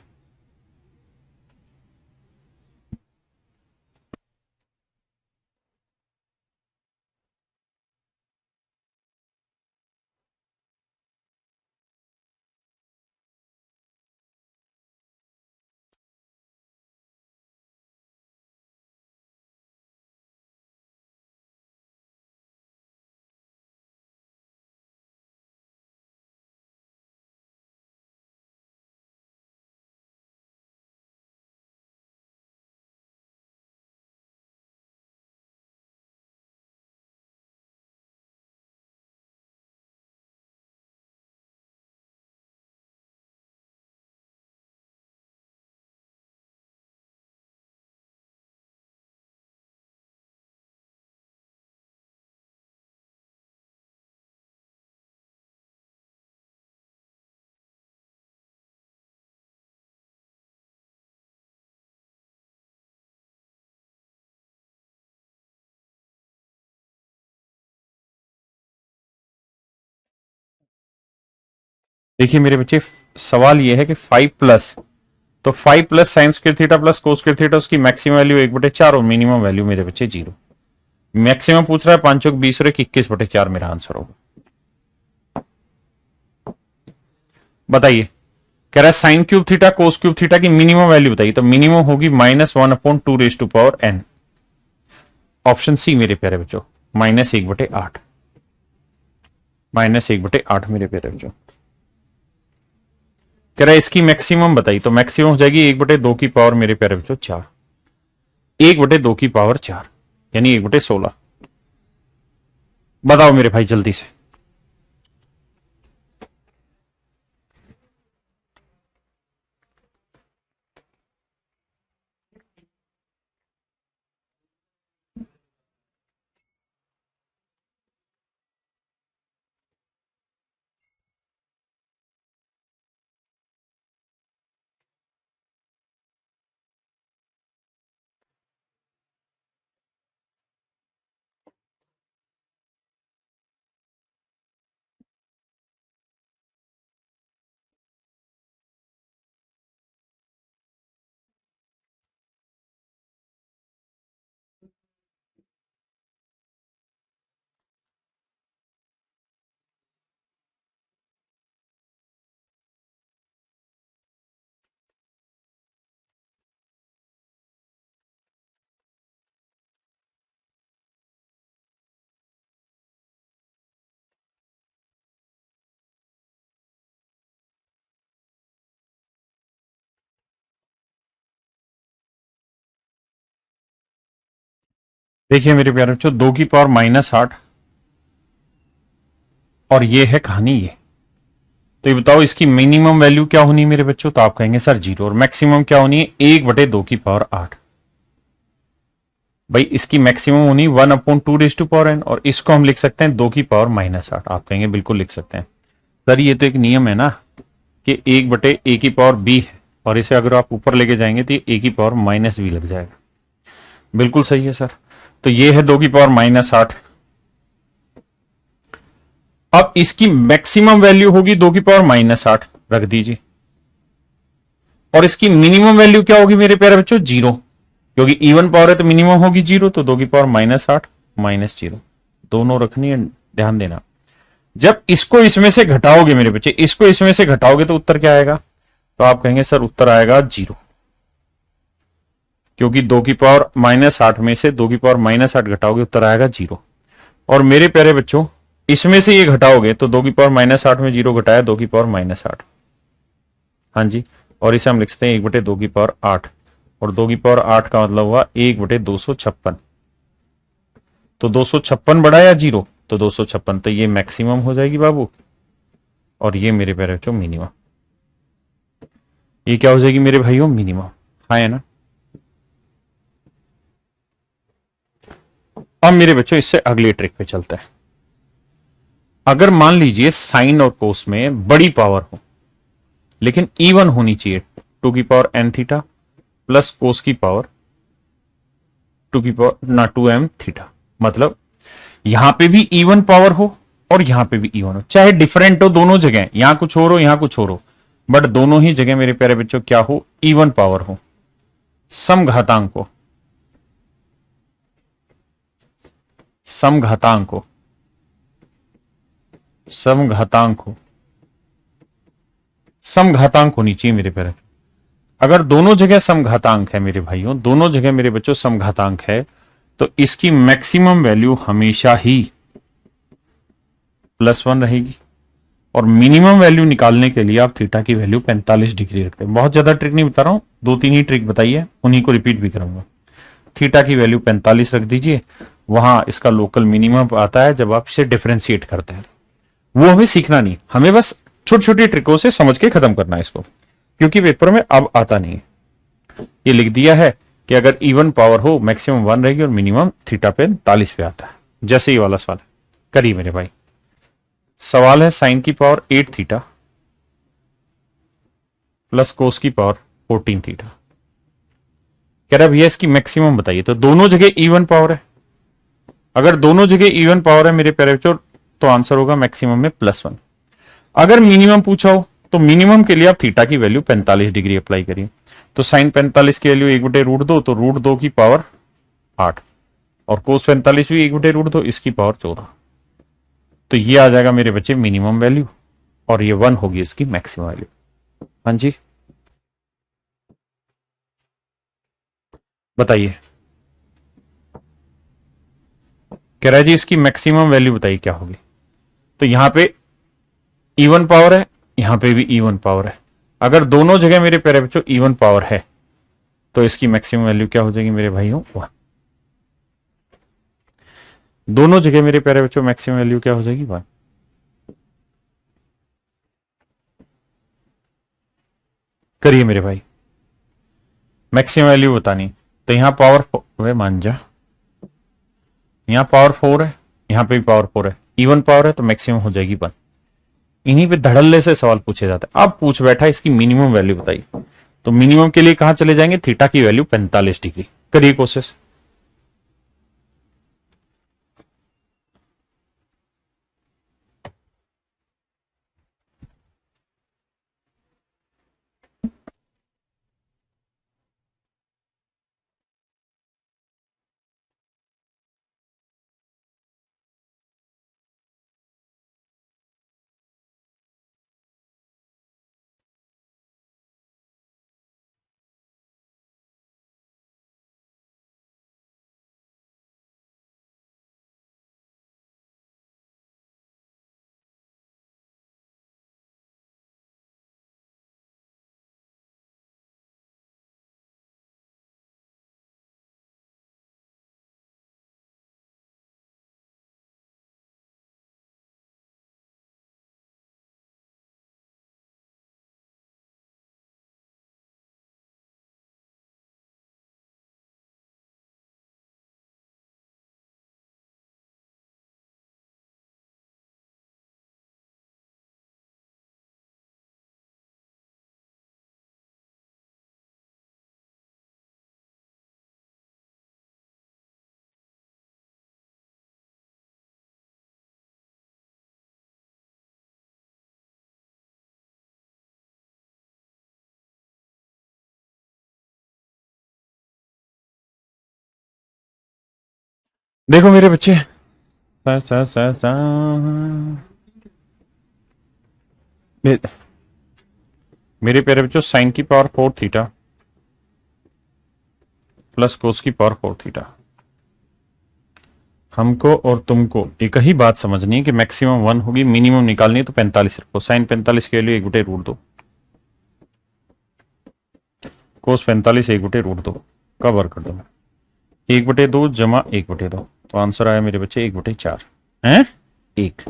देखिए मेरे बच्चे, सवाल ये है कि 5 प्लस, तो 5 plus sign square theta plus cos square theta, उसकी मैक्सिमम वैल्यू 1/4 और मिनिमम वैल्यू मेरे बच्चे 0। मैक्सिमम पूछ रहा है 5 चौक 20 और 21/4 मेरा आंसर होगा। बताइए, कह रहा है sine cube theta cos cube theta की मिनिमम वैल्यू बताइए, तो मिनिमम होगी -1/2⁻n। ऑप्शन सी मेरे प्यारे बच्चों, -1/8, -1/8 मेरे प्यारे बच्चों। कह रहा है इसकी मैक्सिमम बताइए, तो मैक्सिमम हो जाएगी 1/2 की पावर मेरे प्यारे बच्चों 4, 1/2 की पावर 4 यानी 1/16। बताओ मेरे भाई जल्दी से। देखिए मेरे प्यारे बच्चों, 2 की पावर -8 और ये है कहानी ये। तो ये बताओ इसकी मिनिमम वैल्यू क्या होनी है मेरे बच्चों, तो आप कहेंगे सर 0, और मैक्सिमम क्या होनी है 1/2 की पावर 8। भाई इसकी मैक्सिमम होनी 1/2n, और इसको हम लिख सकते हैं 2 की पावर -8। आप कहेंगे बिल्कुल लिख सकते हैं सर, ये तो एक नियम है ना कि 1/a की पावर b है, और इसे अगर आप ऊपर लेके जाएंगे तो a की पावर -b लग जाएगा। बिल्कुल सही है सर। तो ये है 2 की पावर -8। अब इसकी मैक्सिमम वैल्यू होगी 2 की पावर -8, रख दीजिए। और इसकी मिनिमम वैल्यू क्या होगी मेरे प्यारे बच्चों, 0, क्योंकि इवन पावर है तो मिनिमम होगी 0, तो 2 की पावर -8 -0 दोनों रखनी है, ध्यान देना। जब इसको इसमें से घटाओगे मेरे बच्चे, इसको इसमें से घटाओगे तो उत्तर क्या आएगा, तो आप कहेंगे सर उत्तर आएगा 0, क्योंकि 2 की पावर -8 में से 2 की पावर -8 घटाओगे उत्तर आएगा 0। और मेरे प्यारे बच्चों इसमें से ये घटाओगे तो 2 की पावर -8 में 0 घटाया 2 की पावर -8, हाँ जी, और इसे हम लिखते हैं 1/2 की पावर 8, और 2 की पावर 8 का मतलब हुआ 1/256। तो 256 बड़ा या 0, तो 256, तो ये मैक्सिमम हो जाएगी बाबू, और ये मेरे प्यारे बच्चों मिनिमम। ये क्या हो जाएगी मेरे भाइयों, मिनिमम, हाँ है ना। अब मेरे बच्चों इससे अगले ट्रिक पे चलते हैं। अगर मान लीजिए साइन और कोस में बड़ी पावर हो लेकिन इवन होनी चाहिए, 2 की पावर n थीटा प्लस कोस की पावर 2 की पावर ना 2m थीटा, मतलब यहां पे भी इवन पावर हो और यहां पे भी इवन हो, चाहे डिफरेंट हो दोनों जगह, यहां कुछ और हो यहां कुछ और हो, बट दोनों ही जगह मेरे प्यारे बच्चों क्या हो, इवन पावर हो, समघातांक हो, समघातांक हो, समघातांक हो, समघातांक होनी चाहिए मेरे प्यारे। अगर दोनों जगह समघातांक है मेरे भाइयों, दोनों जगह मेरे बच्चों समघातांक है, तो इसकी मैक्सिमम वैल्यू हमेशा ही +1 रहेगी। और मिनिमम वैल्यू निकालने के लिए आप थीटा की वैल्यू 45 डिग्री रखते हैं। बहुत ज्यादा ट्रिक नहीं बता रहा हूं, 2-3 ही ट्रिक बताई है, उन्हीं को रिपीट भी करूंगा। थीटा की वैल्यू 45 रख दीजिए, वहां इसका लोकल मिनिमम आता है जब आप इसे डिफरेंशिएट करते हैं। वो हमें सीखना नहीं, हमें बस छोटी छोटी ट्रिकों से समझ के खत्म करना है इसको, क्योंकि पेपर में अब आता नहीं है। ये लिख दिया है कि अगर इवन पावर हो मैक्सिमम 1 रहेगी और मिनिमम थीटा 45 पे आता है, जैसे ये वाला सवाल है। करिए मेरे भाई। सवाल है साइन की पावर 8 थीटा प्लस कोस की पावर 14 थीटा। कह रहा भैया इसकी मैक्सिमम बताइए, तो दोनों जगह इवन पावर है। अगर दोनों जगह इवन पावर है मेरे प्यारे बच्चों, तो आंसर होगा मैक्सिमम में +1। अगर मिनिमम पूछा हो तो मिनिमम के लिए आप थीटा की वैल्यू 45 डिग्री अप्लाई करिए। तो साइन 45 की वैल्यू 1/√2, तो √2 की पावर 8, और कोस 45 भी 1/√2, इसकी पावर 14। तो ये आ जाएगा मेरे बच्चे मिनिमम वैल्यू, और ये 1 होगी इसकी मैक्सिमम वैल्यू। हाँ जी, बताइए। कह रहा है जी इसकी मैक्सिमम वैल्यू बताइए क्या होगी। तो यहां पे इवन पावर है, यहां पे भी इवन पावर है। अगर दोनों जगह मेरे प्यारे बच्चों इवन पावर है, तो इसकी मैक्सिमम वैल्यू क्या हो जाएगी मेरे भाइयों, 1। दोनों जगह मेरे प्यारे बच्चों मैक्सिमम वैल्यू क्या हो जाएगी, 1। करिए मेरे भाई, मैक्सिमम वैल्यू बतानी। तो यहां पावर वे मान जा, यहां पावर 4 है, यहां पे भी पावर 4 है, इवन पावर है, तो मैक्सिमम हो जाएगी 1। इन्हीं पे धड़ल्ले से सवाल पूछे जाते हैं। अब पूछ बैठा इसकी मिनिमम वैल्यू बताइए। तो मिनिमम के लिए कहां चले जाएंगे, थीटा की वैल्यू 45 डिग्री। करिए कोशिश। देखो मेरे बच्चे, सा, सा, सा, सा, मे- मेरे प्यारे बच्चों साइन की पावर 4 थीटा प्लस कोस की पावर 4 थीटा। हमको और तुमको एक ही बात समझनी है कि मैक्सिमम 1 होगी, मिनिमम निकालनी है, तो 45 रखो। साइन 45 के लिए 1/√2, कोस 45 1/√2, कवर कर दो। 1/2 जमा 1/2, तो आंसर आया मेरे बच्चे 1/4 है। एक,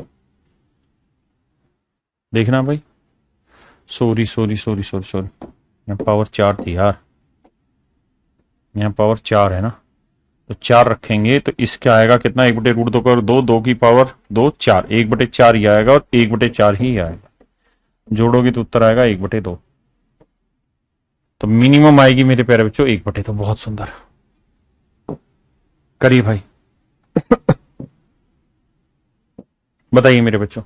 देखना भाई, sorry sorry sorry sorry sorry, यहाँ पावर 4 थी यार, यहाँ पावर 4 है ना, तो 4 रखेंगे तो इसका आएगा कितना, 1/√2 का 2, 2 की पावर 2, 4, 1/4 ही आएगा, और 1/4 ही आएगा। जोड़ोगे तो उत्तर आएगा 1/2। तो मिनिमम आएगी मेरे प्यारे बच्चों 1/2। बहुत सुंदर, करिए भाई। बताइए मेरे बच्चों।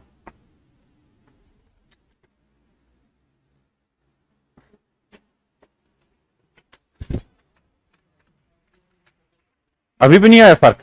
अभी भी नहीं आया फर्क।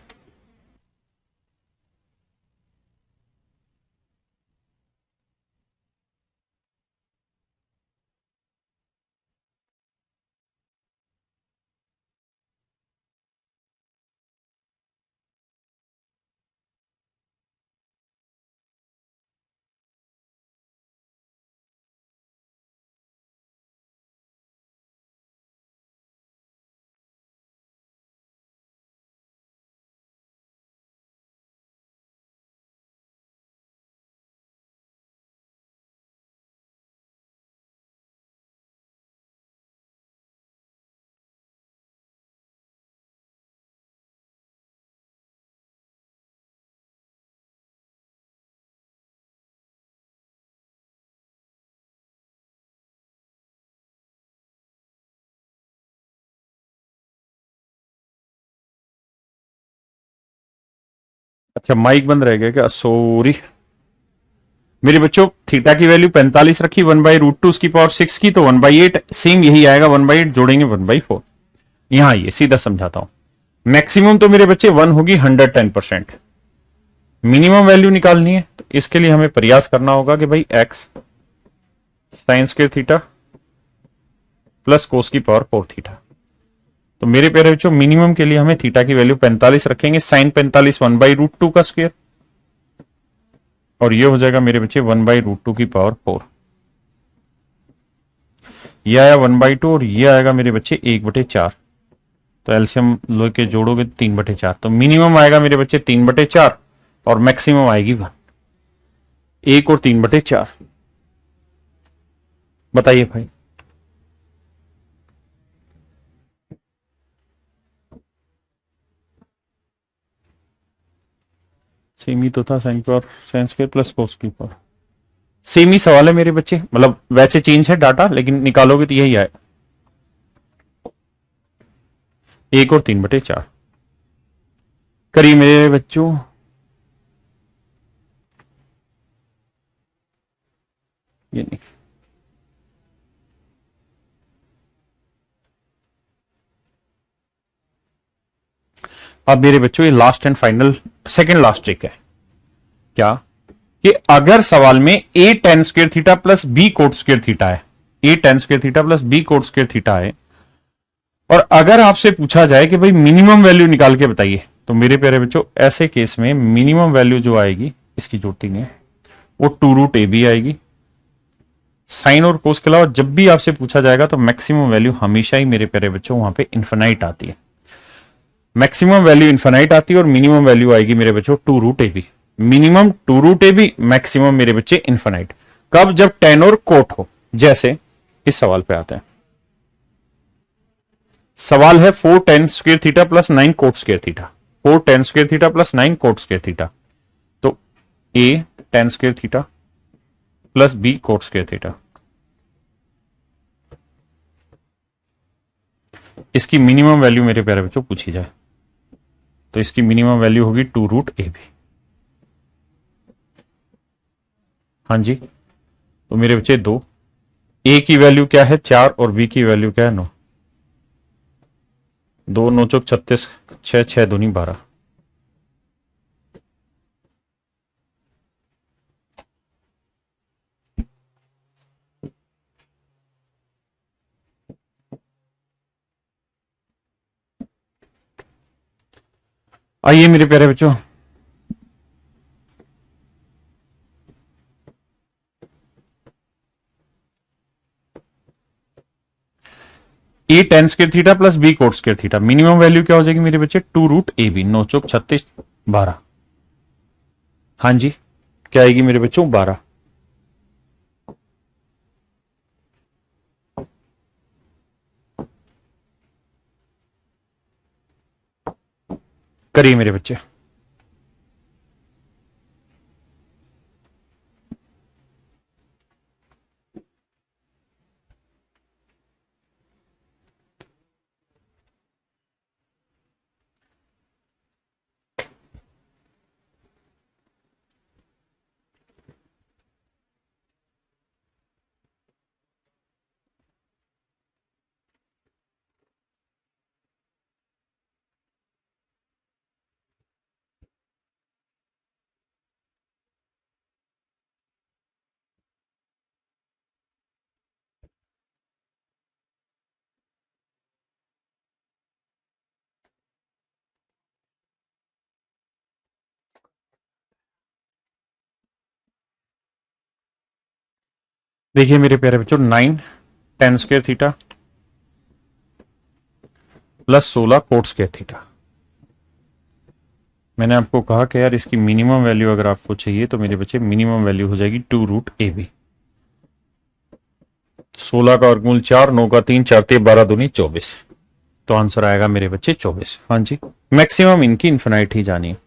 अच्छा, माइक बंद रह गया क्या, सॉरी। मेरे बच्चों थीटा की वैल्यू 45 रखी, 1/√2 उसकी पावर 6 की, तो 1/8 सेम यही आएगा, 1/8 जोड़ेंगे 1/4। यहां आइए सीधा समझाता हूं। मैक्सिमम तो मेरे बच्चे 1 होगी 110%। मिनिमम वैल्यू निकालनी है तो इसके लिए हमें प्रयास करना होगा कि भाई x sign square theta plus कोस की पावर 4 थीटा। तो मेरे प्यारे बच्चों मिनिमम के लिए हमें थीटा की वैल्यू 45 रखेंगे, साइन 45 1/√2 का स्क्वायर, और ये हो जाएगा मेरे बच्चे 1/√2 की पावर 4। ये आया 1/2 और ये आएगा मेरे बच्चे 1/4। तो एलसीएम लो के जोड़ोगे 3/4, तो मिनिमम आएगा मेरे बच्चे 3/4 और मैक्सिमम आएगी 1। 1 और 3/4। बताइए भाई। सेम ही तो था, sine power sine square plus cos की पावर। सेम ही सवाल है मेरे बच्चे, मतलब वैसे चेंज है डाटा लेकिन निकालोगे तो यही आए, 1 और 3/4। करिए मेरे बच्चों। ये नहीं, अब मेरे बच्चों ये last and final second last trick है। क्या कि अगर सवाल में a tan square theta plus b coat square theta है, a tan square theta plus b coat square theta है, और अगर आपसे पूछा जाए कि भाई मिनिमम वैल्यू निकाल के बताइए, तो मेरे प्यारे बच्चों ऐसे केस में मिनिमम वैल्यू जो आएगी, इसकी जोड़ती नहीं है, वो 2√ab आएगी। साइन और कोस के अलावा जब भी आपसे पूछा जाएगा तो मैक्सिमम वैल्यू हमेशा ही मेरे प्यारे बच्चों वहां पे इन्फिनाइट आती है। मैक्सिमम वैल्यू इन्फिनाइट आती है और मिनिमम वैल्यू आएगी मेरे बच्चों 2√ab। मिनिमम 2√ab, मैक्सिमम मेरे बच्चे इन्फिनाइट। कब? जब टेन और कोट हो। जैसे इस सवाल पे आते हैं। सवाल है 4 tan square theta plus 9 coat square theta. 4 tan square theta plus 9 coat square theta. तो a tan square theta plus b coat square theta, इसकी मिनिमम वैल्यू मेरे प्यारे बच्चों पूछी जाए तो इसकी मिनिमम वैल्यू होगी 2√ab। हाँ जी, तो मेरे बच्चे 2, a की वैल्यू क्या है 4 और b की वैल्यू क्या है 9। 2 9 चौक 36, 6 6 दूनी 12। आइए मेरे प्यारे बच्चों, a tan square theta plus b coat square theta, minimum value क्या हो जाएगी मेरे बच्चे 2√ab। 9 चौक 36 12। हाँ जी, क्या आएगी मेरे बच्चों 12। करिए मेरे बच्चे। देखिए मेरे प्यारे बच्चों, 9 tan square theta plus 16 coat square theta. मैंने आपको कहा कि यार इसकी मिनिमम वैल्यू अगर आपको चाहिए तो मेरे बच्चे मिनिमम वैल्यू हो जाएगी 2√ab। 16 का वर्गमूल 4, 9 का 3, 4 12 दूनी 24। तो आंसर आएगा मेरे बच्चे 24। हाँ जी, मैक्सिमम इनकी इन्फिनाइट ही जानी है।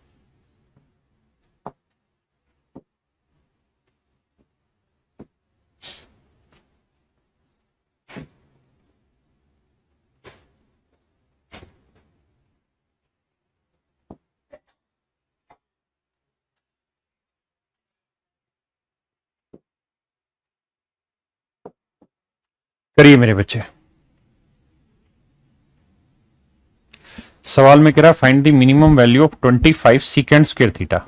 करिए मेरे बच्चे। सवाल में कह रहा find the minimum value of 25 सीकेंड square theta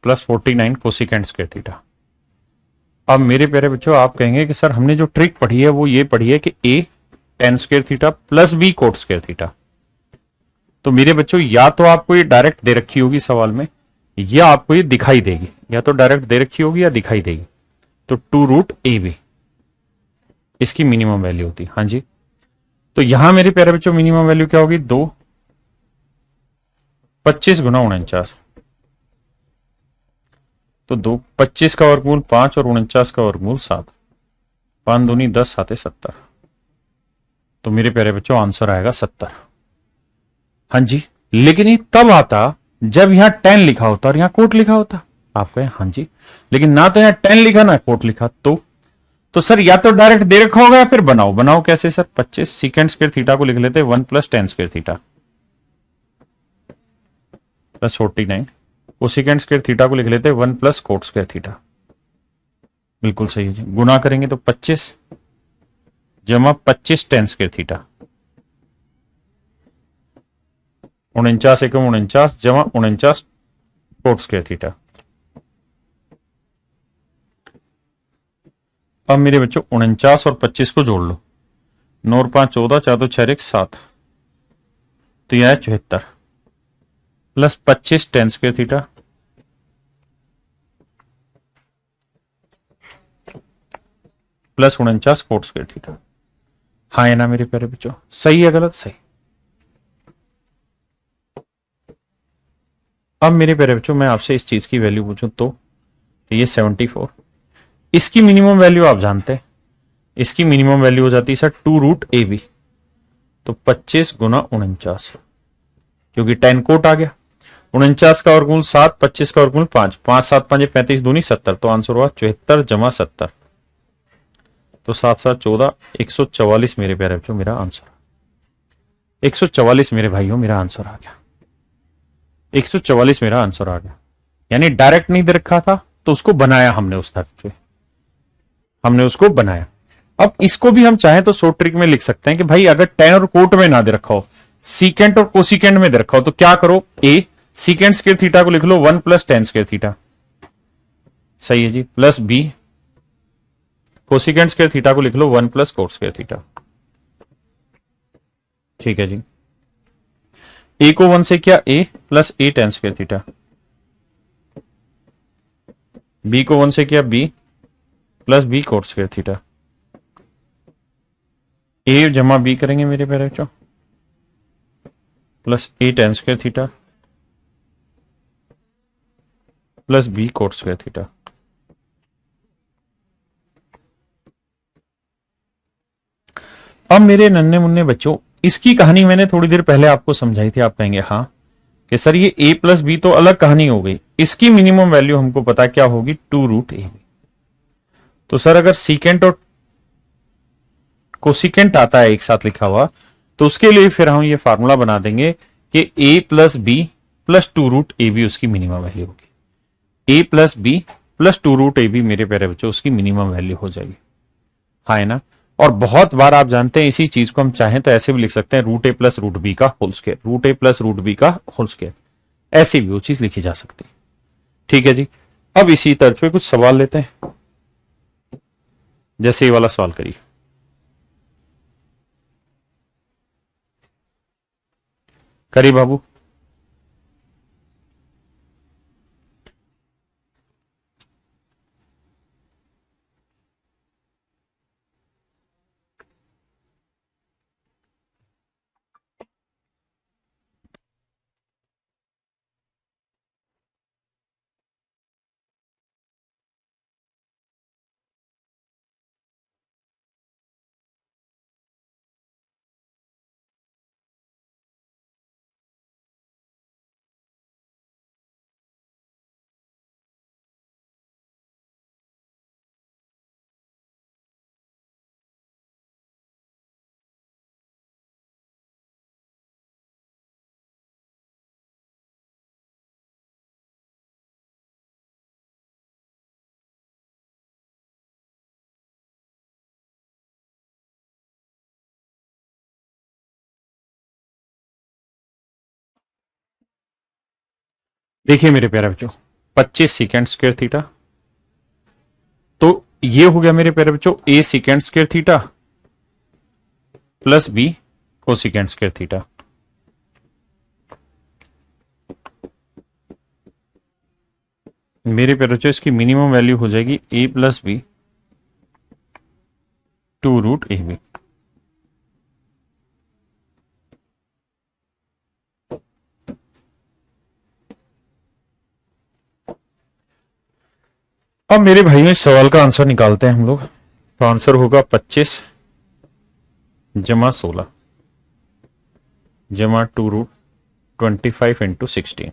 plus 49 cosecant square theta. अब मेरे प्यारे बच्चों आप कहेंगे कि सर हमने जो ट्रिक पढ़ी है वो ये पढ़ी है कि A tan square theta plus B cot square theta. तो मेरे बच्चों या तो आपको ये डायरेक्ट दे रखी होगी सवाल में, या आपको ये दिखाई देगी, या तो डायरेक्ट दे रखी होगी या दिखाई देगी। तो 2√AB इसकी मिनिमम वैल्यू होती है। हाँ जी, तो यहां मेरे प्यारे बच्चों मिनिमम वैल्यू क्या होगी? 2 25 गुना 49, तो 2 25 का वर्गमूल 5 और 49 का वर्गमूल 7, 5 दूनी 10 7 70। तो मेरे प्यारे बच्चों आंसर आएगा 70। हाँ जी, लेकिन ये तब आता जब यहां 10 लिखा होता और यहां कोट लिखा होता। आप कहें हाँ जी, लेकिन ना तो यहां 10 लिखा ना कोट लिखा। तो सर या तो डायरेक्ट दे रखा होगा या फिर बनाओ कैसे सर? 25 सीकेंड स्क्वायर थीटा को लिख लेते 1 plus 10 square theta plus 49, cosecant square theta को लिख लेते 1 प्लस कोट स्क्वायर थीटा। बिल्कुल सही है जी। गुना करेंगे तो 25 जमा 25 10 स्क्वायर थीटा, 49 एकम 49 जमा 49 कोट स्क्वायर थीटा। अब मेरे बच्चों 49 और 25 को जोड़ लो, 9 और 5 14, 4 2 6 1 7, तो यह है 74 plus 25 10 square theta plus 49 coat square theta. हाँ है ना मेरे प्यारे बच्चों? सही है गलत? सही। अब मेरे प्यारे बच्चों मैं आपसे इस चीज की वैल्यू पूछूं तो ये 74, इसकी मिनिमम वैल्यू आप जानते हैं, इसकी मिनिमम वैल्यू हो जाती है सर 2√AB, तो 25 गुना 49, क्योंकि 10 कोट आ गया। 49 का वर्गमूल 7, 25 का वर्गमूल 5, 5 7 5 35 दूनी 70, तो आंसर हुआ 74 जमा 70, तो 7 7 14, 144 मेरे प्यारे बच्चों मेरा आंसर। 144 मेरे भाइयों मेरा आंसर आ गया। 144 मेरा आंसर आ गया। यानी डायरेक्ट नहीं दे रखा था तो उसको बनाया हमने, उस धर्त पे हमने उसको बनाया। अब इसको भी हम चाहें तो शॉर्ट ट्रिक में लिख सकते हैं कि भाई अगर 10 और कोट में ना दे रखा हो, सीकेंट और कोसिकेंट में दे रखा हो, तो क्या करो? ए सीकेंट स्क्वायर थीटा को लिख लो 1 प्लस 10 स्क्वायर थीटा, सही है जी, plus B cosecant square theta को लिख लो 1 प्लस कोट स्क्वायर थीटा। ठीक है जी। ए को 1 से किया A plus A tan square theta, B को 1 से किया B plus B cot square theta. A जमा बी करेंगे मेरे प्यारे बच्चों, plus A tan square theta plus B cot square theta. अब मेरे नन्हे मुन्ने बच्चों इसकी कहानी मैंने थोड़ी देर पहले आपको समझाई थी। आप कहेंगे हाँ कि सर ये a प्लस बी तो अलग कहानी हो गई, इसकी मिनिमम वैल्यू हमको पता क्या होगी? 2√AB। तो सर अगर सीकेंट और कोसिकेंट आता है एक साथ लिखा हुआ, तो उसके लिए फिर हम ये फार्मूला बना देंगे कि a plus B plus 2√AB उसकी मिनिमम वैल्यू होगी। a plus B plus 2√AB मेरे प्यारे बच्चों उसकी मिनिमम वैल्यू हो जाएगी। हाँ है ना? और बहुत बार आप जानते हैं इसी चीज को हम चाहें तो ऐसे भी लिख सकते हैं √A प्लस √B का whole square, √A plus √B का होल स्क्वायर, ऐसे भी वो चीज लिखी जा सकती है। ठीक है जी। अब इसी तर्ज पे कुछ सवाल लेते हैं, जैसे ये वाला सवाल करिए। करिए बाबू। देखिए मेरे प्यारे बच्चों, 25 सीकेंड स्क्वायर थीटा, तो ये हो गया मेरे प्यारे बच्चों A secant square theta plus B cosecant square theta. मेरे प्यारे बच्चों इसकी मिनिमम वैल्यू हो जाएगी ए प्लस बी 2√AB। अब मेरे भाइयों इस सवाल का आंसर निकालते हैं हम लोग। तो आंसर होगा 25 जमा 16 जमा 2√25 इंटू 16।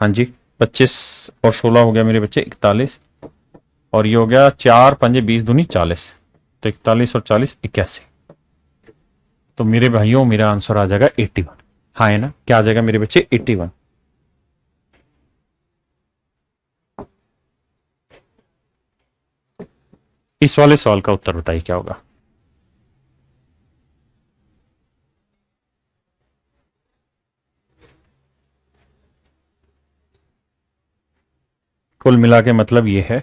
हाँ जी, 25 और 16 हो गया मेरे बच्चे 41, और ये हो गया 4 पंजे 20 दूनी 40, तो 41 और 40 81। तो मेरे भाइयों मेरा आंसर आ जाएगा 81। हाँ है ना, क्या आ जाएगा मेरे बच्चे 81। इस वाले सवाल का उत्तर बताइए क्या होगा। कुल मिला के मतलब ये है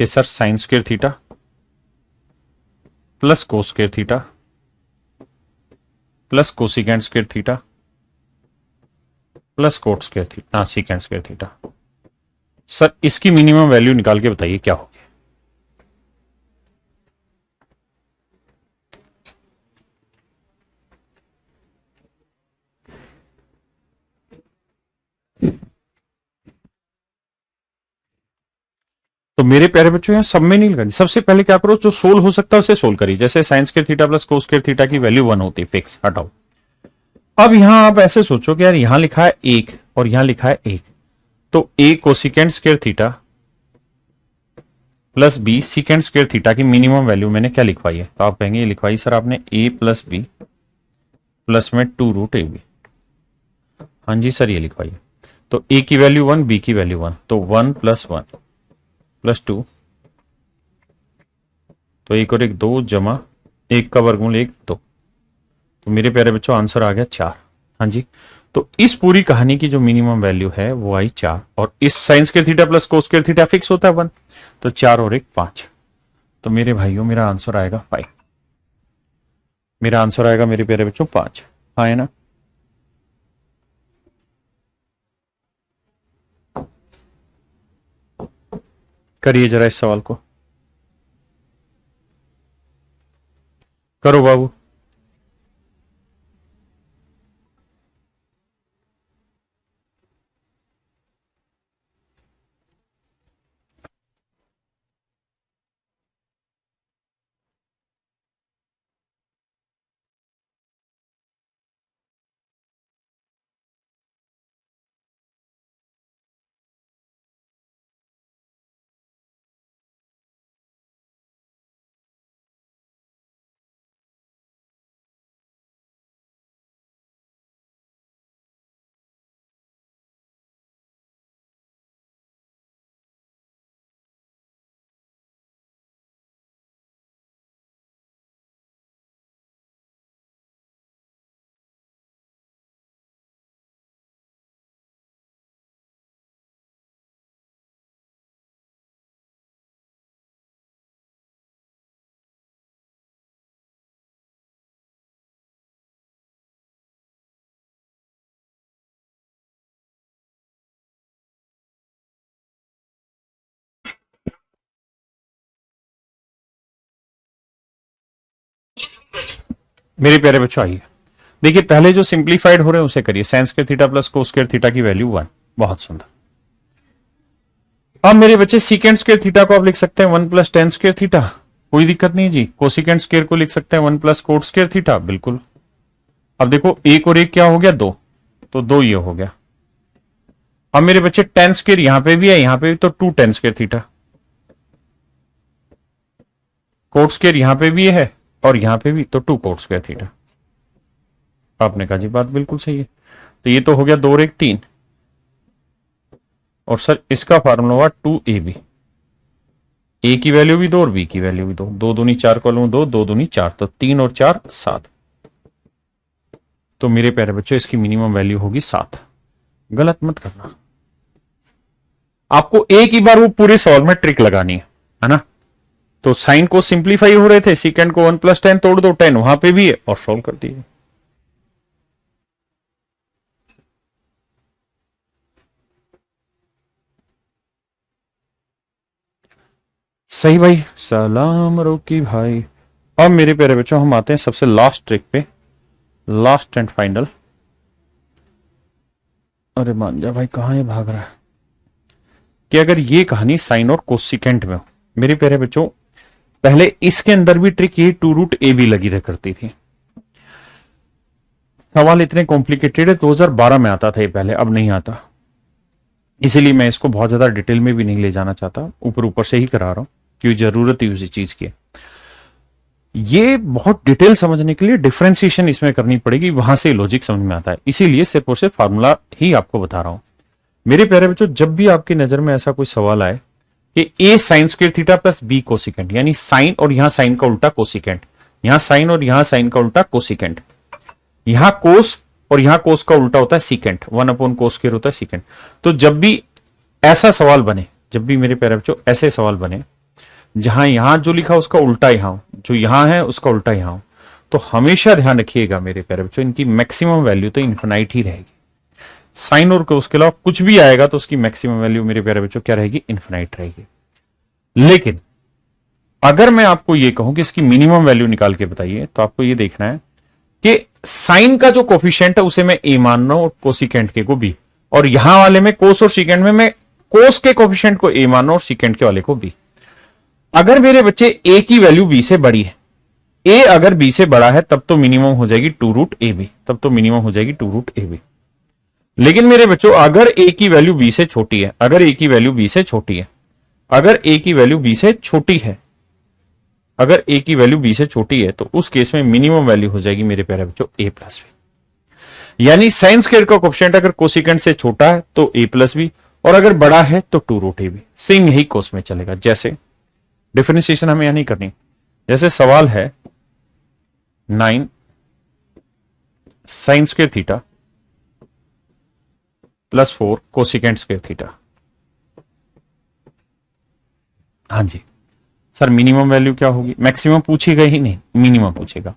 कि sir sign square theta plus cos square theta plus cosecant square theta plus cot square theta, हाँ सीकेंड स्क्वायर थीटा। सर इसकी मिनिमम वैल्यू निकाल के बताइए क्या होगी। तो मेरे प्यारे बच्चों यहां सब में नहीं लगानी, सबसे पहले क्या करो, जो सोल्व हो सकता है उसे सोल्व करिए। जैसे sign square theta plus cos square theta की वैल्यू 1 होती है, फिक्स, हटाओ। अब यहां आप ऐसे सोचो कि यार यहां लिखा है 1 और यहां लिखा है 1, तो A cosecant square theta plus B secant square theta की मिनिमम वैल्यू मैंने क्या लिखवाई है, तो आप कहेंगे ये लिखवाई सर आपने ए प्लस बी प्लस में 2√AB। हाँ जी सर ये लिखवाई है। तो ए की वैल्यू 1, बी की वैल्यू 1, तो 1 प्लस 1 प्लस 2, तो 1 और 1 2 जमा 1 का वर्गमूल 1 2, तो मेरे प्यारे बच्चों आंसर आ गया 4। हाँ जी, तो इस पूरी कहानी की जो मिनिमम वैल्यू है वो आई 4, और इस sign square theta plus cos square theta fix होता है 1, तो 4 और 1 5। तो मेरे भाइयों मेरा आंसर आएगा 5। मेरा आंसर आएगा मेरे प्यारे बच्चों 5। हाँ है ना। करिए जरा इस सवाल को, करो बाबू। मेरे प्यारे बच्चों आइए, देखिए पहले जो सिंप्लीफाइड हो रहे हैं उसे करिए। Sign square theta plus cos square theta की वैल्यू 1, बहुत सुंदर। अब मेरे बच्चे सीकेंड स्क्वायर थीटा को आप लिख सकते हैं 1 प्लस टेन स्क्वायर थीटा, कोई दिक्कत नहीं जी। कोसिकेंड स्क्वायर को लिख सकते हैं 1 प्लस कोट स्क्वायर थीटा, बिल्कुल। अब देखो एक और एक क्या हो गया 2, तो 2 ये हो गया। अब मेरे बच्चे टेन स्क्वायर यहां पे भी है, यहां पे भी, तो 2 ten square theta. Coat square यहां पे भी है और यहां पे भी, तो 2 कोट स्क्वायर थीटा। आपने कहा जी बात बिल्कुल सही है। तो ये तो हो गया 2 और 1 3, और सर इसका फार्मूला हुआ 2AB। ए की वैल्यू भी 2 और बी की वैल्यू भी 2, 2 दूनी 4 कॉलम 2, 2 दूनी 4, तो 3 और 4 7। तो मेरे प्यारे बच्चों इसकी मिनिमम वैल्यू होगी 7। गलत मत करना। आपको एक ही बार वो पूरे सवाल में ट्रिक लगानी है ना। तो साइन को सिंप्लीफाई हो रहे थे, सीकेंड को 1 + 10 तोड़ दो, 10 वहां पे भी है और सॉल्व कर दिए। सही भाई, सलाम रोकी भाई। अब मेरे प्यारे बच्चों हम आते हैं सबसे लास्ट ट्रिक पे, लास्ट एंड फाइनल। अरे मान जा भाई, कहां है भाग रहा है। कि अगर ये कहानी साइन और कोसिकेंट में हो मेरे प्यारे बच्चों, पहले इसके अंदर भी ट्रिक ये 2√ab लगी रह करती थी। सवाल इतने कॉम्प्लिकेटेड है, 2012 में आता था ये पहले, अब नहीं आता। इसीलिए मैं इसको बहुत ज्यादा डिटेल में भी नहीं ले जाना चाहता, ऊपर ऊपर से ही करा रहा हूं क्योंकि जरूरत ही उसी चीज की है। ये बहुत डिटेल समझने के लिए डिफरेंशिएशन इसमें करनी पड़ेगी, वहां से लॉजिक समझ में आता है। इसीलिए सिर्फ और सिर्फ फार्मूला ही आपको बता रहा हूं। मेरे प्यारे बच्चों, जब भी आपकी नजर में ऐसा कोई सवाल आए कि a sin square theta plus b cosecant, यानी साइन और यहां साइन का उल्टा कोसिकेंट, यहां साइन और यहां साइन का उल्टा कोसिकेंट, यहां कोस और यहां कोस का उल्टा होता है सीकेंट, 1/cos² होता है सीकेंट। तो जब भी ऐसा सवाल बने, जब भी मेरे प्यारे बच्चों ऐसे सवाल बने जहां यहां जो लिखा उसका उल्टा यहां, जो यहां है उसका उल्टा यहां, तो हमेशा ध्यान रखिएगा मेरे प्यारे बच्चों, इनकी मैक्सिमम वैल्यू तो इन्फिनाइट ही रहेगी। साइन और कोस के अलावा कुछ भी आएगा तो उसकी मैक्सिमम वैल्यू मेरे प्यारे बच्चों क्या रहेगी, इन्फिनाइट रहेगी। लेकिन अगर मैं आपको यह कहूं कि इसकी मिनिमम वैल्यू निकाल के बताइए, तो आपको यह देखना है कि साइन का जो कोफिशिएंट है उसे मैं ए मान रहा हूं और कोसिकेंट के को बी, और यहां वाले में कोस और सीकेंट में मैं कोस के कोफिशिएंट को ए मान रहा हूं और सीकेंट के वाले को बी। अगर मेरे बच्चे ए की वैल्यू बी से बड़ी है, ए अगर बी से बड़ा है, तब तो मिनिमम हो जाएगी 2√ab, तब तो मिनिमम हो जाएगी 2√ab। लेकिन मेरे बच्चों अगर ए की वैल्यू बी से छोटी है, अगर ए की वैल्यू बी से छोटी है, अगर ए की वैल्यू बी से छोटी है, अगर ए की वैल्यू बी से छोटी है, तो उस केस में मिनिमम वैल्यू हो जाएगी मेरे प्यारे बच्चों a + b। यानी साइन स्क्वायर का कोफिशिएंट अगर कोसिकेंट से छोटा है तो a + b, और अगर बड़ा है तो 2√ab। सेम यही कोस में चलेगा। जैसे डिफरेंशिएशन हमें यहां नहीं करनी। जैसे सवाल है 9 sign square theta plus 4 cosecant square theta. हाँ जी सर, मिनिमम वैल्यू क्या होगी? मैक्सिमम पूछेगा ही नहीं, मिनिमम पूछेगा।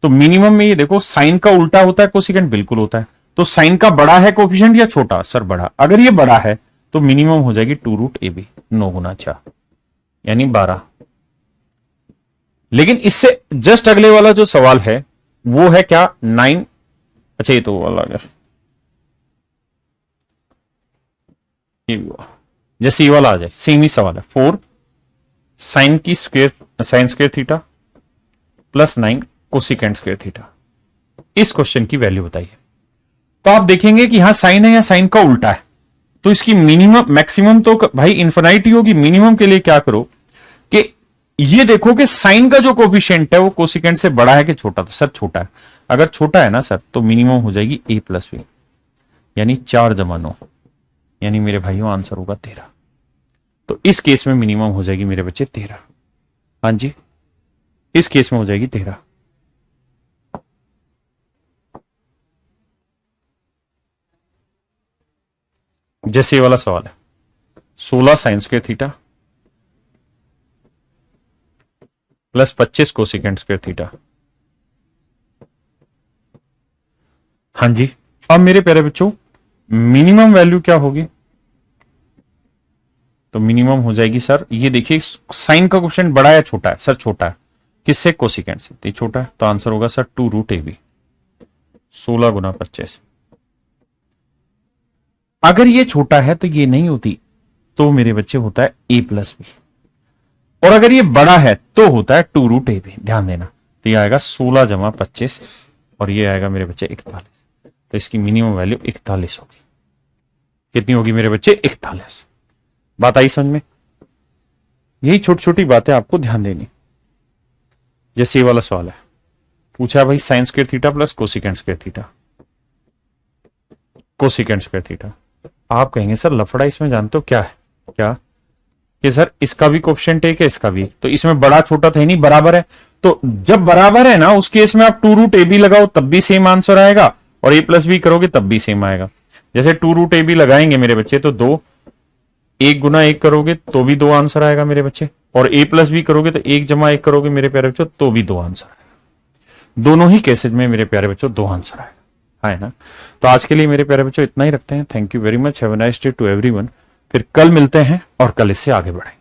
तो मिनिमम में ये देखो, साइन का उल्टा होता है कोसिकेंट, बिल्कुल होता है। तो साइन का बड़ा है कोफिशिएंट या छोटा? सर बड़ा। अगर ये बड़ा है तो मिनिमम हो जाएगी 2√ab, 9 गुना 4 यानी 12। लेकिन इससे जस्ट अगले वाला जो सवाल है वो है क्या, 9, अच्छा ये तो वाला अगर जैसे ये वाला आ जाए, सेम ही सवाल है, 4 sign square theta plus 9 cosecant square theta. इस क्वेश्चन की वैल्यू बताइए। तो आप देखेंगे कि यहां साइन है या साइन का उल्टा है, तो इसकी मिनिमम मैक्सिमम तो भाई इन्फिनाइट ही होगी। मिनिमम के लिए क्या करो कि ये देखो कि साइन का जो कोफिशिएंट है वो कोसिकेंट से बड़ा है कि छोटा? तो सर छोटा है। अगर छोटा है ना सर, तो मिनिमम हो जाएगी a + b, यानी 4 + 9, यानी मेरे भाइयों आंसर होगा 13। तो इस केस में मिनिमम हो जाएगी मेरे बच्चे 13। हाँ जी, इस केस में हो जाएगी 13। जैसे ये वाला सवाल है 16 sign square theta plus 25 cosecant square theta. हाँ जी, अब मेरे प्यारे बच्चों मिनिमम वैल्यू क्या होगी? तो मिनिमम हो जाएगी सर, ये देखिए साइन का क्वेश्चन बड़ा है छोटा है? सर छोटा है। किससे? कोसिकेंट से। तो छोटा है तो आंसर होगा सर 2√ab, 16 गुना 25। अगर ये छोटा है तो ये नहीं होती, तो मेरे बच्चे होता है a + b, और अगर ये बड़ा है तो होता है 2√ab। ध्यान देना, तो ये आएगा 16 + 25 और ये आएगा मेरे बच्चे 41। तो इसकी मिनिमम वैल्यू 41 होगी। कितनी होगी मेरे बच्चे? 41। बात आई समझ में? यही छोटी छोटी बातें आपको ध्यान देनी। जैसे ये वाला सवाल है, पूछा भाई sign square theta plus cosecant square theta, cosecant square theta. आप कहेंगे सर लफड़ा इसमें जानते हो क्या है? क्या कि सर इसका भी कोफिशिएंट एक है, इसका भी, तो इसमें बड़ा छोटा था ही नहीं, बराबर है। तो जब बराबर है ना, उस केस में आप 2√ab लगाओ तब भी सेम आंसर आएगा, और a + b करोगे तब भी सेम आएगा। जैसे 2√AB लगाएंगे मेरे बच्चे तो 2, 1 गुना 1 करोगे तो भी 2 आंसर आएगा मेरे बच्चे, और A+B करोगे तो 1 जमा 1 करोगे मेरे प्यारे बच्चों तो भी 2 आंसर आएगा। दोनों ही केसेज में मेरे प्यारे बच्चों 2 आंसर आएगा, है ना। तो आज के लिए मेरे प्यारे बच्चों इतना ही रखते हैं। Thank you very much, have a nice day to everyone. फिर कल मिलते हैं और कल इससे आगे बढ़ें।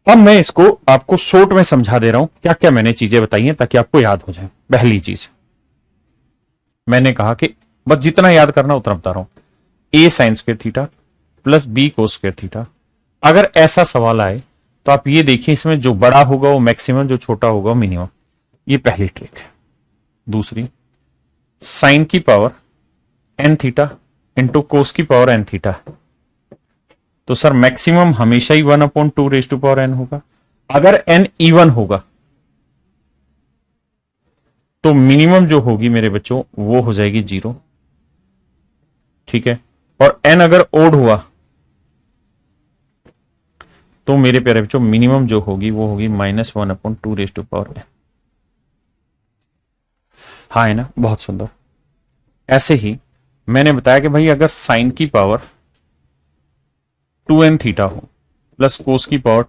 अब मैं इसको आपको शॉर्ट में समझा दे रहा हूं क्या क्या मैंने चीजें बताई हैं ताकि आपको याद हो जाए। पहली चीज मैंने कहा कि बस जितना याद करना उतना बता रहा हूं, A sin square theta plus B cos square theta. अगर ऐसा सवाल आए तो आप ये देखिए, इसमें जो बड़ा होगा वो मैक्सिमम, जो छोटा होगा वो मिनिमम। ये पहली ट्रिक है। दूसरी, साइन की power n theta into cos की पावर n थीटा, तो सर मैक्सिमम हमेशा ही 1/2 होगा। अगर n इवन होगा तो मिनिमम जो होगी मेरे बच्चों वो हो जाएगी 0, ठीक है। और n अगर ओड हुआ तो मेरे प्यारे बच्चों मिनिमम जो होगी वो होगी -1/2। हाँ है ना, बहुत सुंदर। ऐसे ही मैंने बताया कि भाई अगर साइन की पावर 2n थीटा हो प्लस कोस की पावर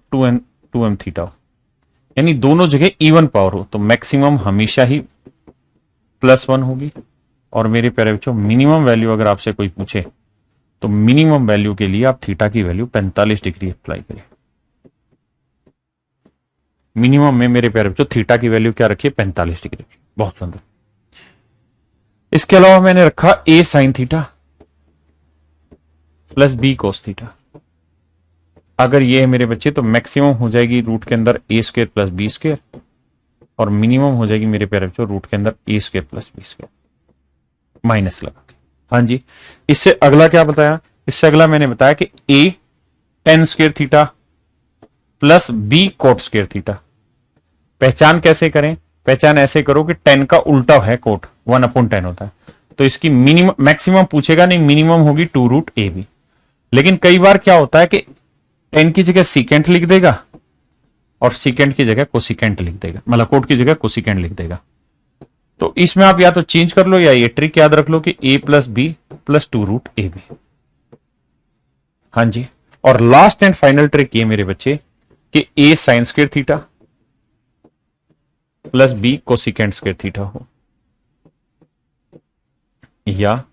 2m थीटा हो, यानी दोनों जगह इवन पावर हो, तो मैक्सिमम हमेशा ही +1 होगी। और मेरे प्यारे बच्चों मिनिमम वैल्यू अगर आपसे कोई पूछे तो मिनिमम वैल्यू के लिए आप थीटा की वैल्यू 45 डिग्री अप्लाई करें। मिनिमम में मेरे प्यारे बच्चों थीटा की वैल्यू क्या रखिए, 45 डिग्री। बहुत सुंदर। इसके अलावा मैंने रखा A sin theta plus B cos theta. अगर ये है मेरे बच्चे तो मैक्सिमम हो जाएगी रूट के अंदर A² प्लस B², और मिनिमम हो जाएगी मेरे प्यारे बच्चों रूट के अंदर A² प्लस B², माइनस लगा के। हाँ जी। इससे अगला क्या बताया, इससे अगला मैंने बताया कि A tan² theta plus B cot² theta. पहचान कैसे करें, पहचान ऐसे करो कि tan का उल्टा है कोट, 1/10 होता है, तो इसकी मिनिमम मैक्सिमम पूछेगा नहीं, मिनिमम होगी 2√AB। लेकिन कई बार क्या होता है कि tan की जगह सीकेंट लिख देगा और सीकेंट की जगह कोसिकेंट लिख देगा, मतलब कोट की जगह कोसिकेंट लिख देगा। तो इसमें आप या तो चेंज कर लो या ये ट्रिक याद रख लो कि A plus B plus 2√AB। हाँ जी। और लास्ट एंड फाइनल ट्रिक ये मेरे बच्चे कि A sin² theta plus B cosecant square theta हो, या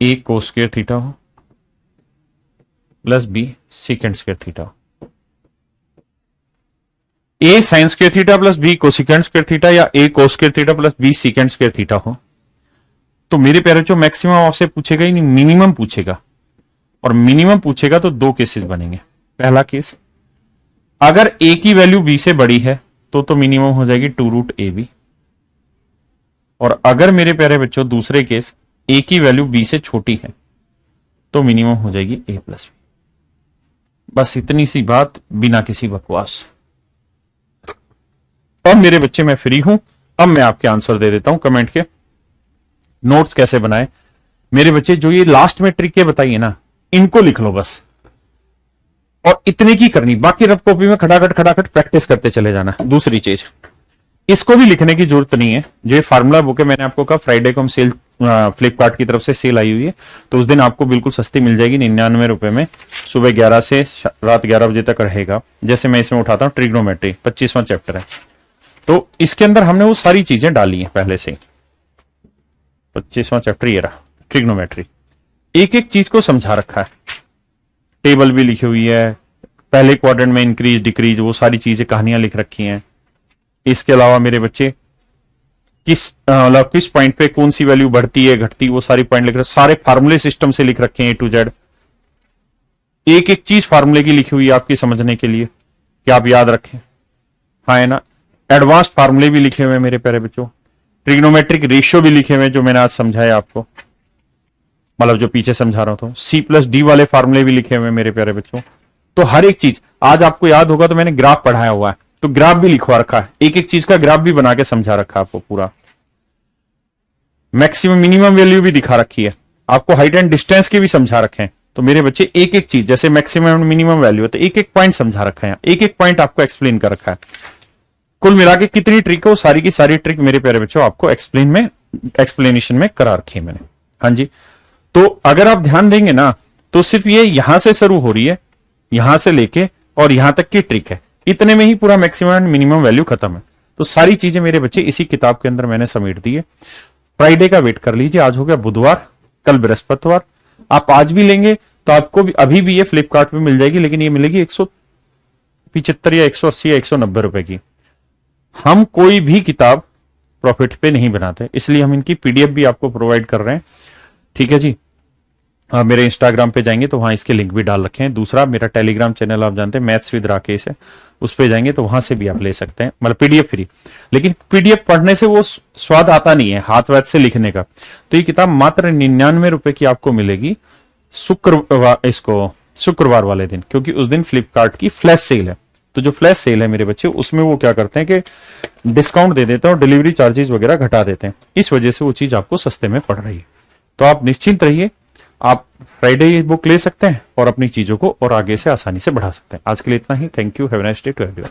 A cos² थीटा हो प्लस B सेकेंट² थीटा हो। A sin² theta plus B cosecant square theta या A cos² theta plus B secant square theta हो, तो मेरे प्यारे बच्चों मैक्सिमम आपसे पूछेगा ही नहीं, मिनिमम पूछेगा। और मिनिमम पूछेगा तो 2 केसेस बनेंगे। पहला केस, अगर A की वैल्यू B से बड़ी है तो मिनिमम हो जाएगी 2√AB। और अगर मेरे प्यारे बच्चों दूसरे केस A की वैल्यू B से छोटी है तो मिनिमम हो जाएगी A प्लस B। बस इतनी सी बात, बिना किसी बकवास। अब मेरे बच्चे मैं फ्री हूं, अब मैं आपके आंसर दे देता हूं कमेंट के। नोट्स कैसे बनाए मेरे बच्चे, जो ये लास्ट में ट्रिक बताइए ना, इनको लिख लो बस, और इतने की करनी, बाकी रफ कॉपी में खटाखट प्रैक्टिस करते चले जाना। दूसरी चीज, इसको भी लिखने की जरूरत नहीं है। जो ये फार्मूला बुक है, मैंने आपको कहा फ्राइडे को हम सेल, फ्लिपकार्ट की तरफ से सेल आई हुई है, तो उस दिन आपको बिल्कुल सस्ती मिल जाएगी 99 रुपए में। सुबह 11 से रात 11 बजे तक रहेगा। जैसे मैं इसमें उठाता हूं ट्रिग्नोमेट्री, 25वां चैप्टर है, तो इसके अंदर हमने वो सारी चीजें डाली हैं पहले से। 25वां चैप्टर ये रहा, ट्रिग्नोमेट्री। एक एक चीज को समझा रखा है, टेबल भी लिखी हुई है, पहले क्वाड्रेंट में इंक्रीज डिक्रीज वो सारी चीजें, कहानियां लिख रखी हैं। इसके अलावा मेरे बच्चे किस पॉइंट पे कौन सी वैल्यू बढ़ती है घटती, वो सारी पॉइंट लिख रहे, सारे फार्मूले सिस्टम से लिख रखे हैं A to Z। एक एक चीज फार्मूले की लिखी हुई है आपकी समझने के लिए कि आप याद रखें। हाँ है ना। एडवांस फार्मूले भी लिखे हुए हैं मेरे प्यारे बच्चों, ट्रिग्नोमेट्रिक रेशियो भी लिखे हुए हैं जो मैंने आज समझाया आपको, मतलब जो पीछे समझा रहा था। C+D वाले फार्मूले भी लिखे हुए हैं मेरे प्यारे बच्चों। तो हर एक चीज आज आपको याद होगा, तो मैंने ग्राफ पढ़ाया हुआ है, तो ग्राफ भी लिखवा रखा है, एक एक चीज का ग्राफ भी बना के समझा रखा है आपको पूरा। मैक्सिमम मिनिमम वैल्यू भी दिखा रखी है आपको, हाइट एंड डिस्टेंस के भी समझा रखे हैं। तो मेरे बच्चे एक एक चीज, जैसे मैक्सिमम मिनिमम वैल्यू है तो एक एक पॉइंट समझा रखा है, एक एक पॉइंट आपको एक्सप्लेन कर रखा है। कुल मिला के कितनी ट्रिक है, वो सारी की सारी ट्रिक मेरे प्यारे बच्चों आपको एक्सप्लेनेशन में करा रखी है मैंने। हाँ जी, तो अगर आप ध्यान देंगे ना तो सिर्फ ये यहां से शुरू हो रही है, यहां से लेके और यहां तक की ट्रिक है, इतने में ही पूरा मैक्सिमम एंड मिनिमम वैल्यू खत्म है। तो सारी चीजें मेरे बच्चे इसी किताब के अंदर मैंने समेट दी है। फ्राइडे का वेट कर लीजिए, आज हो गया बुधवार, कल बृहस्पतिवार, आप आज भी लेंगे तो आपको भी अभी भी ये फ्लिपकार्ट पे मिल जाएगी, लेकिन ये मिलेगी 175 या 180 या 190 रुपए की। हम कोई भी किताब प्रॉफिट पे नहीं बनाते, इसलिए हम इनकी पीडीएफ भी आपको प्रोवाइड कर रहे हैं। ठीक है जी, मेरे इंस्टाग्राम पे जाएंगे तो वहां इसके लिंक भी डाल रखे हैं। दूसरा मेरा टेलीग्राम चैनल आप जानते हैं, मैथ्स विद राकेश है, उस पे जाएंगे तो वहां से भी आप ले सकते हैं, मतलब पीडीएफ फ्री। लेकिन पीडीएफ पढ़ने से वो स्वाद आता नहीं है हाथ वैथ से लिखने का। तो ये किताब मात्र 99 रुपए की आपको मिलेगी शुक्रवार वाले दिन, क्योंकि उस दिन फ्लिपकार्ट की फ्लैश सेल है। तो जो फ्लैश सेल है मेरे बच्चे, उसमें वो क्या करते हैं कि डिस्काउंट दे देते हैं और डिलीवरी चार्जेस वगैरह घटा देते हैं, इस वजह से वो चीज आपको सस्ते में पड़ रही है। तो आप निश्चिंत रहिए, आप फ्राइडे ये बुक ले सकते हैं और अपनी चीजों को और आगे से आसानी से बढ़ा सकते हैं। आज के लिए इतना ही। Thank you, have a nice day to everyone.